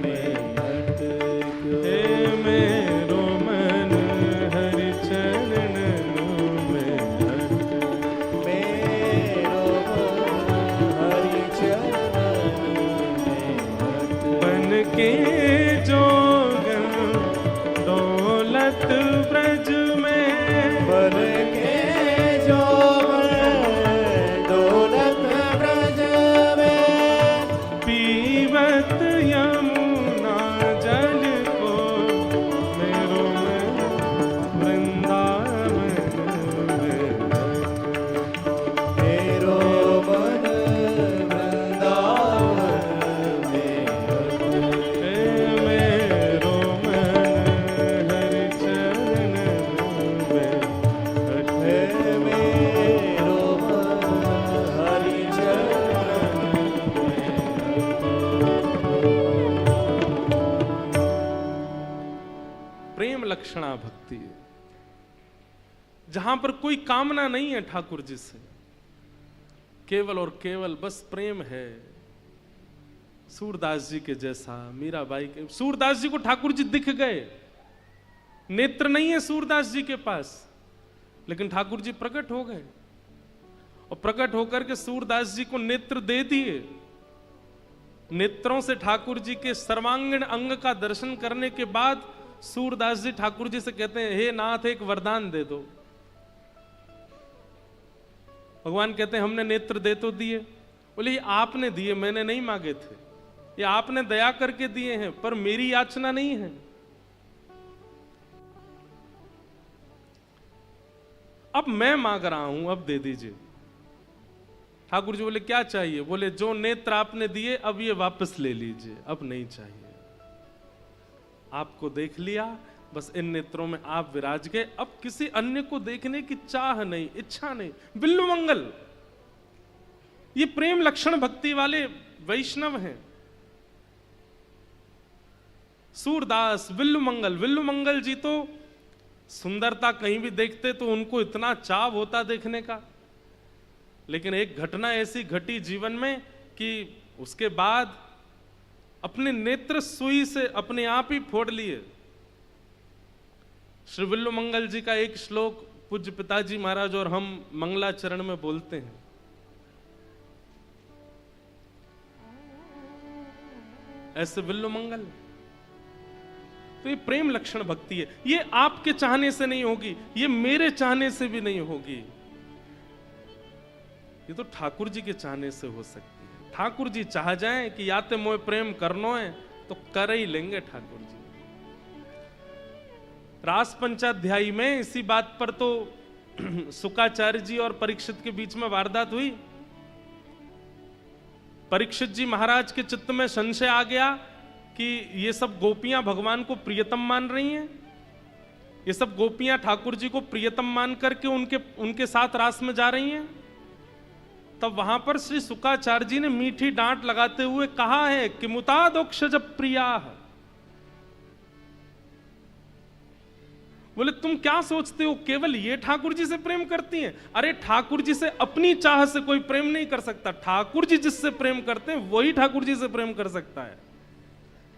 में अटक्यो। हे मेरो मन हरि चरणों में भट। मेरो मन हरि चरणन में अटक्यो। बन के जोगन दौलत ब्रज में। बन के जोगन दौलत ब्रज में। पीवत यमुना जल को मेरो मन वृंदावन में भट। मेरो मन वृंदावन में अटक्यो। हे मेरो मन हरि चरणों में भट। हे मेरो मन हरि चरणन में प्रेम लक्षणा भक्ति, जहां पर कोई कामना नहीं है ठाकुर जी से, केवल और केवल बस प्रेम है। सूरदास जी के जैसा, मीराबाई के। सूरदास जी को ठाकुर जी दिख गए, नेत्र नहीं है सूरदास जी के पास, लेकिन ठाकुर जी प्रकट हो गए और प्रकट होकर के सूरदास जी को नेत्र दे दिए। नेत्रों से ठाकुर जी के सर्वांगीण अंग का दर्शन करने के बाद सूरदास जी ठाकुर जी से कहते हैं, हे नाथ एक वरदान दे दो। भगवान कहते हैं, हमने नेत्र दे तो दिए। बोले ये आपने दिए, मैंने नहीं मांगे थे, ये आपने दया करके दिए हैं, पर मेरी याचना नहीं है। अब मैं मांग रहा हूं, अब दे दीजिए। ठाकुर जी बोले क्या चाहिए? बोले जो नेत्र आपने दिए अब ये वापस ले लीजिए, अब नहीं चाहिए। आपको देख लिया, बस इन नेत्रों में आप विराज गए, अब किसी अन्य को देखने की चाह नहीं, इच्छा नहीं। बिल्लु मंगल, ये प्रेम लक्षण भक्ति वाले वैष्णव हैं। सूरदास, विल्लु मंगल जी तो सुंदरता कहीं भी देखते तो उनको इतना चाव होता देखने का, लेकिन एक घटना ऐसी घटी जीवन में कि उसके बाद अपने नेत्र सुई से अपने आप ही फोड़ लिए। श्री विल्लु मंगल जी का एक श्लोक पूज्य पिताजी महाराज और हम मंगलाचरण में बोलते हैं, ऐसे बिल्लो मंगल। तो ये प्रेम लक्षण भक्ति है। ये आपके चाहने से नहीं होगी, ये मेरे चाहने से भी नहीं होगी, ये तो ठाकुर जी के चाहने से हो सकती है। ठाकुर जी चाह जाएं कि या ते मोए प्रेम करनो है तो कर ही लेंगे ठाकुर जी। रास पंचाध्यायी में इसी बात पर तो शुकाचार्य जी और परीक्षित के बीच में वारदात हुई। परीक्षित जी महाराज के चित्त में संशय आ गया कि ये सब गोपियां भगवान को प्रियतम मान रही हैं, ये सब गोपियां ठाकुर जी को प्रियतम मान करके उनके साथ रास में जा रही हैं। तब वहां पर श्री शुकाचार्य जी ने मीठी डांट लगाते हुए कहा है कि मुतादोक्षज प्रिया। बोले तुम क्या सोचते हो केवल ये ठाकुर जी से प्रेम करती हैं? अरे ठाकुर जी से अपनी चाह से कोई प्रेम नहीं कर सकता। ठाकुर जी जिससे प्रेम करते हैं वही ठाकुर जी से प्रेम कर सकता है।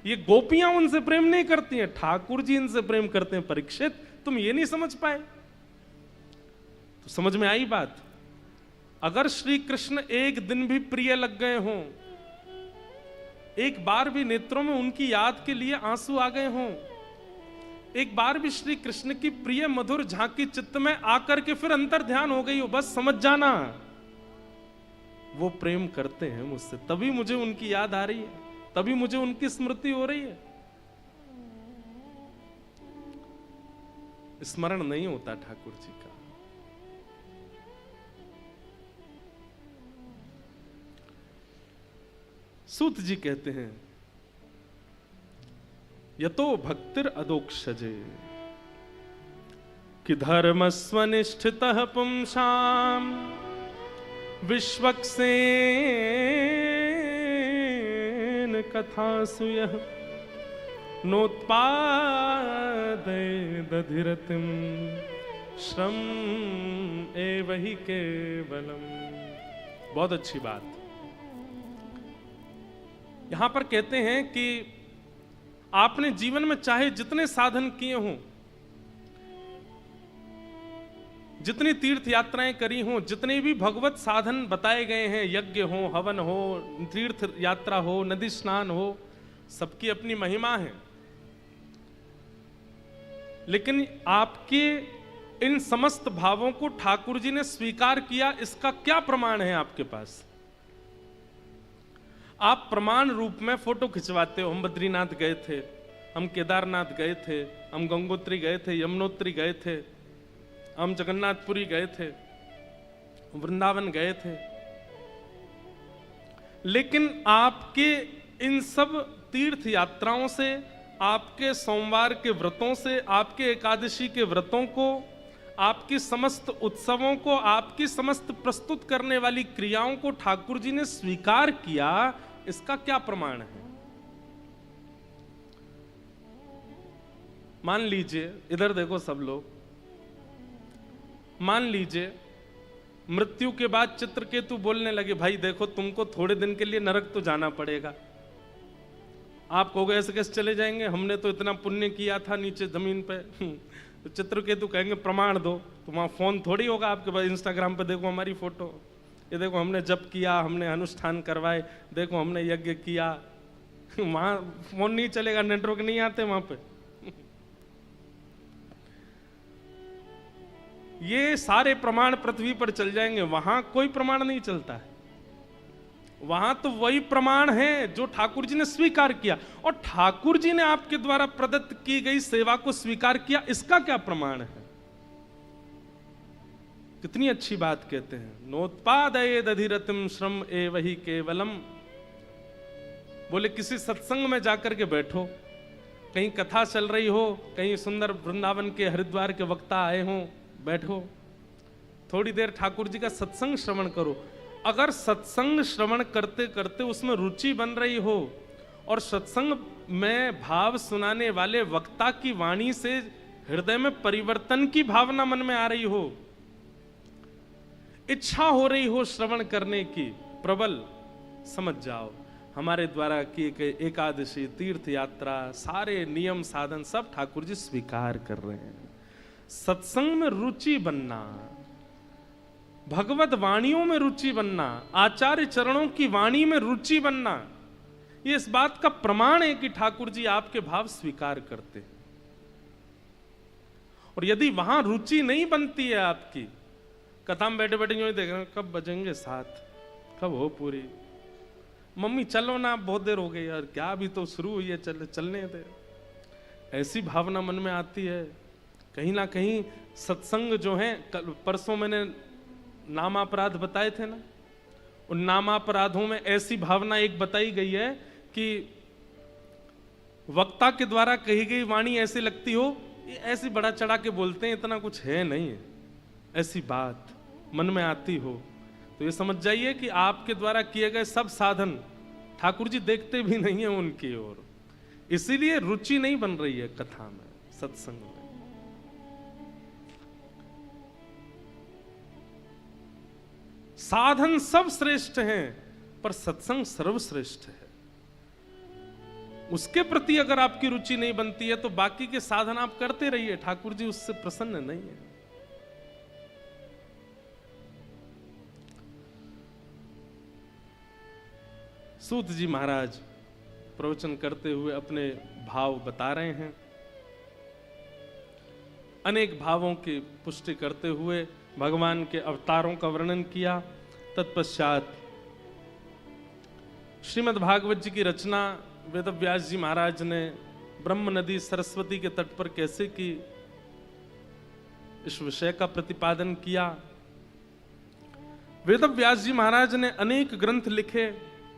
ये गोपियां उनसे प्रेम नहीं करती हैं, ठाकुर जी इनसे प्रेम करते हैं। परीक्षित तुम ये नहीं समझ पाए? तो समझ में आई बात। अगर श्री कृष्ण एक दिन भी प्रिय लग गए हों, एक बार भी नेत्रों में उनकी याद के लिए आंसू आ गए हों, एक बार भी श्री कृष्ण की प्रिय मधुर झांकी चित्त में आकर के फिर अंतर ध्यान हो गई हो, बस समझ जाना वो प्रेम करते हैं मुझसे, तभी मुझे उनकी याद आ रही है, तभी मुझे उनकी स्मृति हो रही है। स्मरण नहीं होता ठाकुर जी का। सूत जी कहते हैं यतो भक्तिर अदोक्षजे कि धर्मस्वनिष्ठितः पुंसाम विश्वक्सेन कथासु यः नोत्पादे दधिरतिम श्रम एव हि केवलम। बहुत अच्छी बात। यहां पर कहते हैं कि आपने जीवन में चाहे जितने साधन किए हों, जितनी तीर्थ यात्राएं करी हों, जितने भी भगवत साधन बताए गए हैं, यज्ञ हो, हवन हो, तीर्थ यात्रा हो, नदी स्नान हो, सबकी अपनी महिमा है। लेकिन आपके इन समस्त भावों को ठाकुर जी ने स्वीकार किया, इसका क्या प्रमाण है आपके पास? आप प्रमाण रूप में फोटो खिंचवाते हो। हम बद्रीनाथ गए थे, हम केदारनाथ गए थे, हम गंगोत्री गए थे, यमुनोत्री गए थे, हम जगन्नाथपुरी गए थे, वृंदावन गए थे। लेकिन आपके इन सब तीर्थ यात्राओं से, आपके सोमवार के व्रतों से, आपके एकादशी के व्रतों को, आपकी समस्त उत्सवों को, आपकी समस्त प्रस्तुत करने वाली क्रियाओं को ठाकुर जी ने स्वीकार किया, इसका क्या प्रमाण है? मान लीजिए, इधर देखो सब लोग, मान लीजिए मृत्यु के बाद चित्रकेतु बोलने लगे, भाई देखो तुमको थोड़े दिन के लिए नरक तो जाना पड़ेगा। आप कहोगे ऐसे कैसे चले जाएंगे, हमने तो इतना पुण्य किया था नीचे जमीन पे। तो चित्रकेतु कहेंगे प्रमाण दो। तो वहां फोन थोड़ी होगा आपके पास, इंस्टाग्राम पे देखो हमारी फोटो, ये देखो हमने जप किया, हमने अनुष्ठान करवाए, देखो हमने यज्ञ किया। वहां फोन नहीं चलेगा, नेटवर्क नहीं आते वहां पे। ये सारे प्रमाण पृथ्वी पर चल जाएंगे, वहां कोई प्रमाण नहीं चलता है। वहां तो वही प्रमाण है जो ठाकुर जी ने स्वीकार किया, और ठाकुर जी ने आपके द्वारा प्रदत्त की गई सेवा को स्वीकार किया, इसका क्या प्रमाण है? कितनी अच्छी बात कहते हैं, नोत्पादयेद अधिरतिम श्रम एव हि केवलम। बोले किसी सत्संग में जाकर के बैठो, कहीं कथा चल रही हो, कहीं सुंदर वृंदावन के हरिद्वार के वक्ता आए हों, बैठो थोड़ी देर ठाकुर जी का सत्संग श्रवण करो। अगर सत्संग श्रवण करते करते उसमें रुचि बन रही हो, और सत्संग में भाव सुनाने वाले वक्ता की वाणी से हृदय में परिवर्तन की भावना मन में आ रही हो, इच्छा हो रही हो श्रवण करने की प्रबल, समझ जाओ हमारे द्वारा किए गए एकादशी, तीर्थ यात्रा, सारे नियम साधन सब ठाकुर जी स्वीकार कर रहे हैं। सत्संग में रुचि बनना, भगवत वाणियों में रुचि बनना, आचार्य चरणों की वाणी में रुचि बनना, ये इस बात का प्रमाण है कि ठाकुर जी आपके भाव स्वीकार करते हैं। और यदि वहां रुचि नहीं बनती है आपकी, कथा में बैठे बैठे यूं ही देख रहे हैं कब बजेंगे 7, कब हो पूरी, मम्मी चलो ना, बहुत देर हो गई यार, क्या अभी तो शुरू हुई है, चलने दे, ऐसी भावना मन में आती है। कहीं ना कहीं सत्संग जो है, परसों मैंने नामापराध बताए थे ना, उन नामापराधों में ऐसी भावना एक बताई गई है कि वक्ता के द्वारा कही गई वाणी ऐसी लगती हो, ये ऐसी बड़ा चढ़ा के बोलते हैं, इतना कुछ है नहीं है, ऐसी बात मन में आती हो तो ये समझ जाइए कि आपके द्वारा किए गए सब साधन ठाकुर जी देखते भी नहीं है उनकी ओर, इसीलिए रुचि नहीं बन रही है कथा में, सत्संग में। साधन सब श्रेष्ठ हैं पर सत्संग सर्वश्रेष्ठ है। उसके प्रति अगर आपकी रुचि नहीं बनती है तो बाकी के साधन आप करते रहिए, ठाकुर जी उससे प्रसन्न नहीं है। सूत जी महाराज प्रवचन करते हुए अपने भाव बता रहे हैं, अनेक भावों की पुष्टि करते हुए भगवान के अवतारों का वर्णन किया। तत्पश्चात श्रीमद् भागवत जी की रचना वेदव्यास जी महाराज ने ब्रह्म नदी सरस्वती के तट पर कैसे की, इस विषय का प्रतिपादन किया। वेदव्यास जी महाराज ने अनेक ग्रंथ लिखे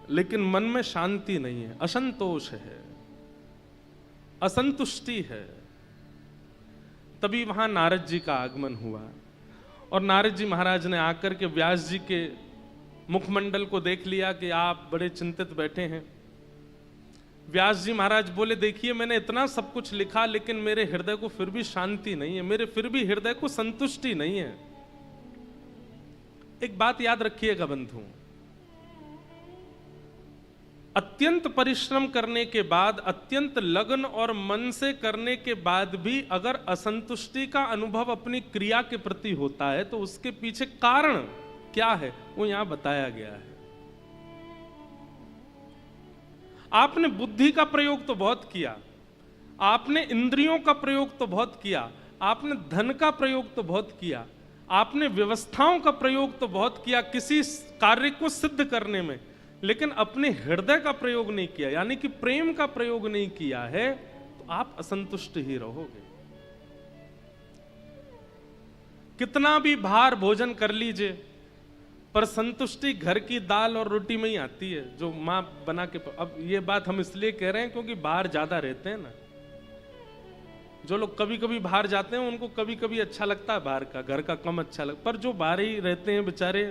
लेकिन मन में शांति नहीं है, असंतोष है, असंतुष्टि है। तभी वहां नारद जी का आगमन हुआ और नारद जी महाराज ने आकर के व्यास जी के मुखमंडल को देख लिया कि आप बड़े चिंतित बैठे हैं। व्यास जी महाराज बोले, देखिए मैंने इतना सब कुछ लिखा लेकिन मेरे हृदय को फिर भी शांति नहीं है, मेरे फिर भी हृदय को संतुष्टि नहीं है। एक बात याद रखिएगा बंधु, अत्यंत परिश्रम करने के बाद, अत्यंत लगन और मन से करने के बाद भी अगर असंतुष्टि का अनुभव अपनी क्रिया के प्रति होता है तो उसके पीछे कारण क्या है वो यहां बताया गया है। आपने बुद्धि का प्रयोग तो बहुत किया, आपने इंद्रियों का प्रयोग तो बहुत किया, आपने धन का प्रयोग तो बहुत किया, आपने व्यवस्थाओं का प्रयोग तो बहुत किया किसी कार्य को सिद्ध करने में, लेकिन अपने हृदय का प्रयोग नहीं किया, यानी कि प्रेम का प्रयोग नहीं किया है, तो आप असंतुष्ट ही रहोगे। कितना भी भार भोजन कर लीजिए पर संतुष्टि घर की दाल और रोटी में ही आती है जो मां बना के। अब ये बात हम इसलिए कह रहे हैं क्योंकि बाहर ज्यादा रहते हैं ना, जो लोग कभी कभी बाहर जाते हैं उनको कभी कभी अच्छा लगता है बाहर का, घर का कम अच्छा लगता, पर जो बाहर ही रहते हैं बेचारे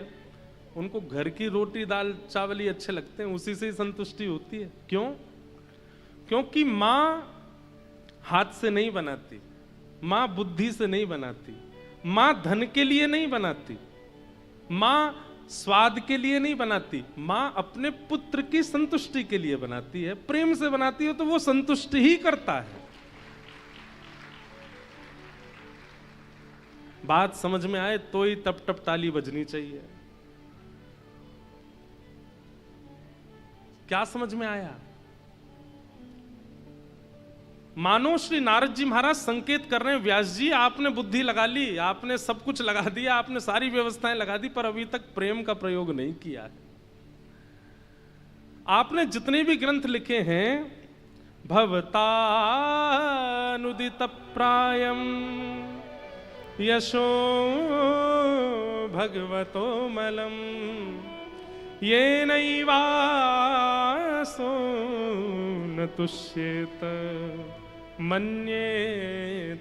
उनको घर की रोटी दाल चावल ही अच्छे लगते हैं, उसी से ही संतुष्टि होती है। क्यों? क्योंकि मां हाथ से नहीं बनाती, मां बुद्धि से नहीं बनाती, मां धन के लिए नहीं बनाती, मां स्वाद के लिए नहीं बनाती, मां अपने पुत्र की संतुष्टि के लिए बनाती है। प्रेम से बनाती है तो वो संतुष्टि ही करता है। बात समझ में आए तो ही तप तप ताली बजनी चाहिए। क्या समझ में आया? मानो श्री नारद जी महाराज संकेत कर रहे हैं, व्यास जी आपने बुद्धि लगा ली, आपने सब कुछ लगा दिया, आपने सारी व्यवस्थाएं लगा दी, पर अभी तक प्रेम का प्रयोग नहीं किया है। आपने जितने भी ग्रंथ लिखे हैं, भवतानुदित प्रायम यशो भगवतो मलम ये नैवासो न तुष्येत मन्ये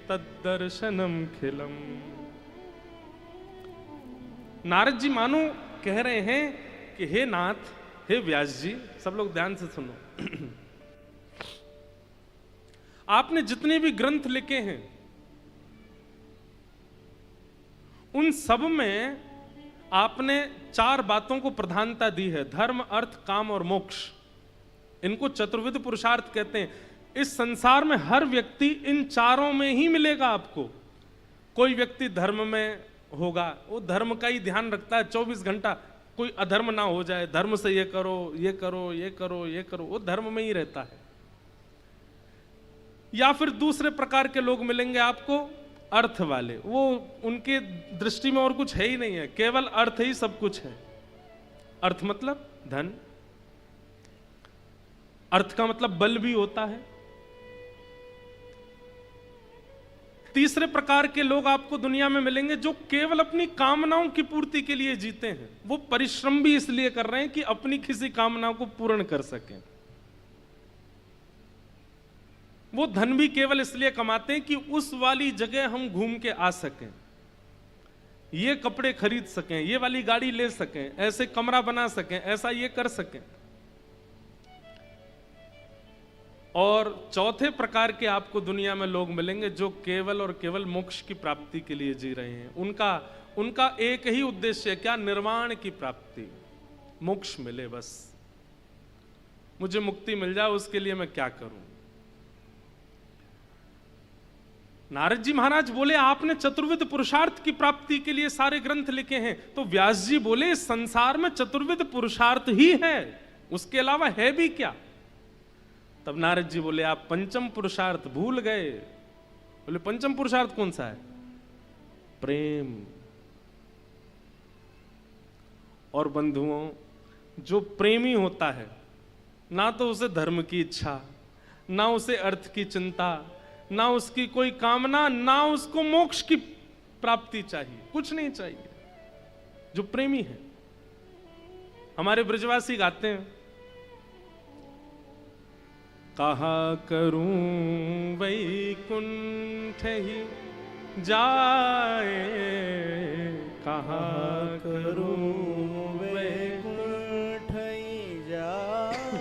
तद्दर्शनम खिलम। नारद जी मानो कह रहे हैं कि हे नाथ, हे व्यास जी, सब लोग ध्यान से सुनो, आपने जितने भी ग्रंथ लिखे हैं उन सब में आपने 4 बातों को प्रधानता दी है, धर्म, अर्थ, काम और मोक्ष। इनको चतुर्विध पुरुषार्थ कहते हैं। इस संसार में हर व्यक्ति इन चारों में ही मिलेगा आपको। कोई व्यक्ति धर्म में होगा, वो धर्म का ही ध्यान रखता है 24 घंटा, कोई अधर्म ना हो जाए, धर्म से ये करो ये करो ये करो ये करो, वो धर्म में ही रहता है। या फिर दूसरे प्रकार के लोग मिलेंगे आपको, अर्थ वाले, वो उनके दृष्टि में और कुछ है ही नहीं है, केवल अर्थ ही सब कुछ है। अर्थ मतलब धन, अर्थ का मतलब बल भी होता है। तीसरे प्रकार के लोग आपको दुनिया में मिलेंगे जो केवल अपनी कामनाओं की पूर्ति के लिए जीते हैं। वो परिश्रम भी इसलिए कर रहे हैं कि अपनी किसी कामना को पूर्ण कर सकें। वो धन भी केवल इसलिए कमाते हैं कि उस वाली जगह हम घूम के आ सकें, ये कपड़े खरीद सकें, ये वाली गाड़ी ले सकें, ऐसे कमरा बना सकें, ऐसा ये कर सकें। और चौथे प्रकार के आपको दुनिया में लोग मिलेंगे जो केवल और केवल मोक्ष की प्राप्ति के लिए जी रहे हैं। उनका एक ही उद्देश्य है, क्या? निर्वाण की प्राप्ति, मोक्ष मिले, बस मुझे मुक्ति मिल जाए, उसके लिए मैं क्या करूं। नारद जी महाराज बोले आपने चतुर्विध पुरुषार्थ की प्राप्ति के लिए सारे ग्रंथ लिखे हैं, तो व्यास जी बोले संसार में चतुर्विध पुरुषार्थ ही है, उसके अलावा है भी क्या? तब नारद जी बोले आप पंचम पुरुषार्थ भूल गए। बोले पंचम पुरुषार्थ कौन सा है? प्रेम। और बंधुओं, जो प्रेमी होता है, ना तो उसे धर्म की इच्छा, ना उसे अर्थ की चिंता, ना उसकी कोई कामना, ना उसको मोक्ष की प्राप्ति चाहिए, कुछ नहीं चाहिए। जो प्रेमी है, हमारे ब्रजवासी गाते हैं, कहा करूं वैकुंठ ही जाए, कहा करूं वैकुंठ ही जाए,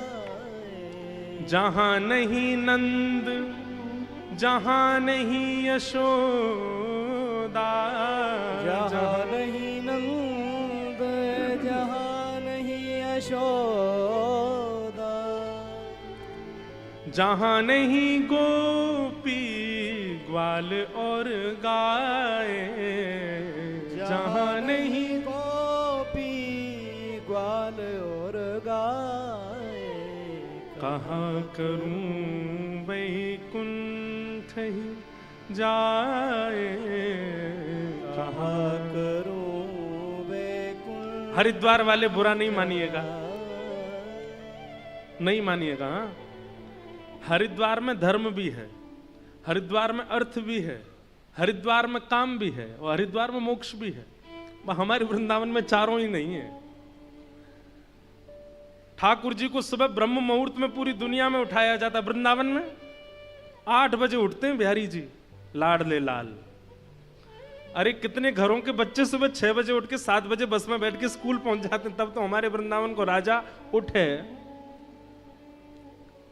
जहां नहीं नंद, जहां नहीं यशोदा, जहाँ नहीं नंद, जहाँ नहीं यशोदा, जहां नहीं गोपी ग्वाल और गाय, जहाँ नहीं गोपी ग्वाल और गाय, कहाँ करूं वैकुंठ ही जाए, कहाँ करूं वैकुंठ। हरिद्वार वाले बुरा नहीं मानिएगा, नहीं मानिएगा। हाँ, हरिद्वार में धर्म भी है, हरिद्वार में अर्थ भी है, हरिद्वार में काम भी है, और हरिद्वार में मोक्ष भी है। हमारे वृंदावन में चारों ही नहीं है। ठाकुर जी को सुबह ब्रह्म मुहूर्त में पूरी दुनिया में उठाया जाता, वृंदावन में 8 बजे उठते हैं बिहारी जी, लाडले लाल। अरे कितने घरों के बच्चे सुबह 6 बजे उठ के 7 बजे बस में बैठ के स्कूल पहुंच जाते हैं, तब तो हमारे वृंदावन को राजा उठे।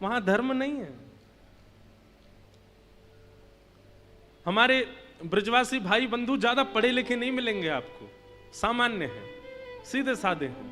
वहां धर्म नहीं है। हमारे ब्रजवासी भाई बंधु ज्यादा पढ़े लिखे नहीं मिलेंगे आपको, सामान्य है, सीधे साधे हैं।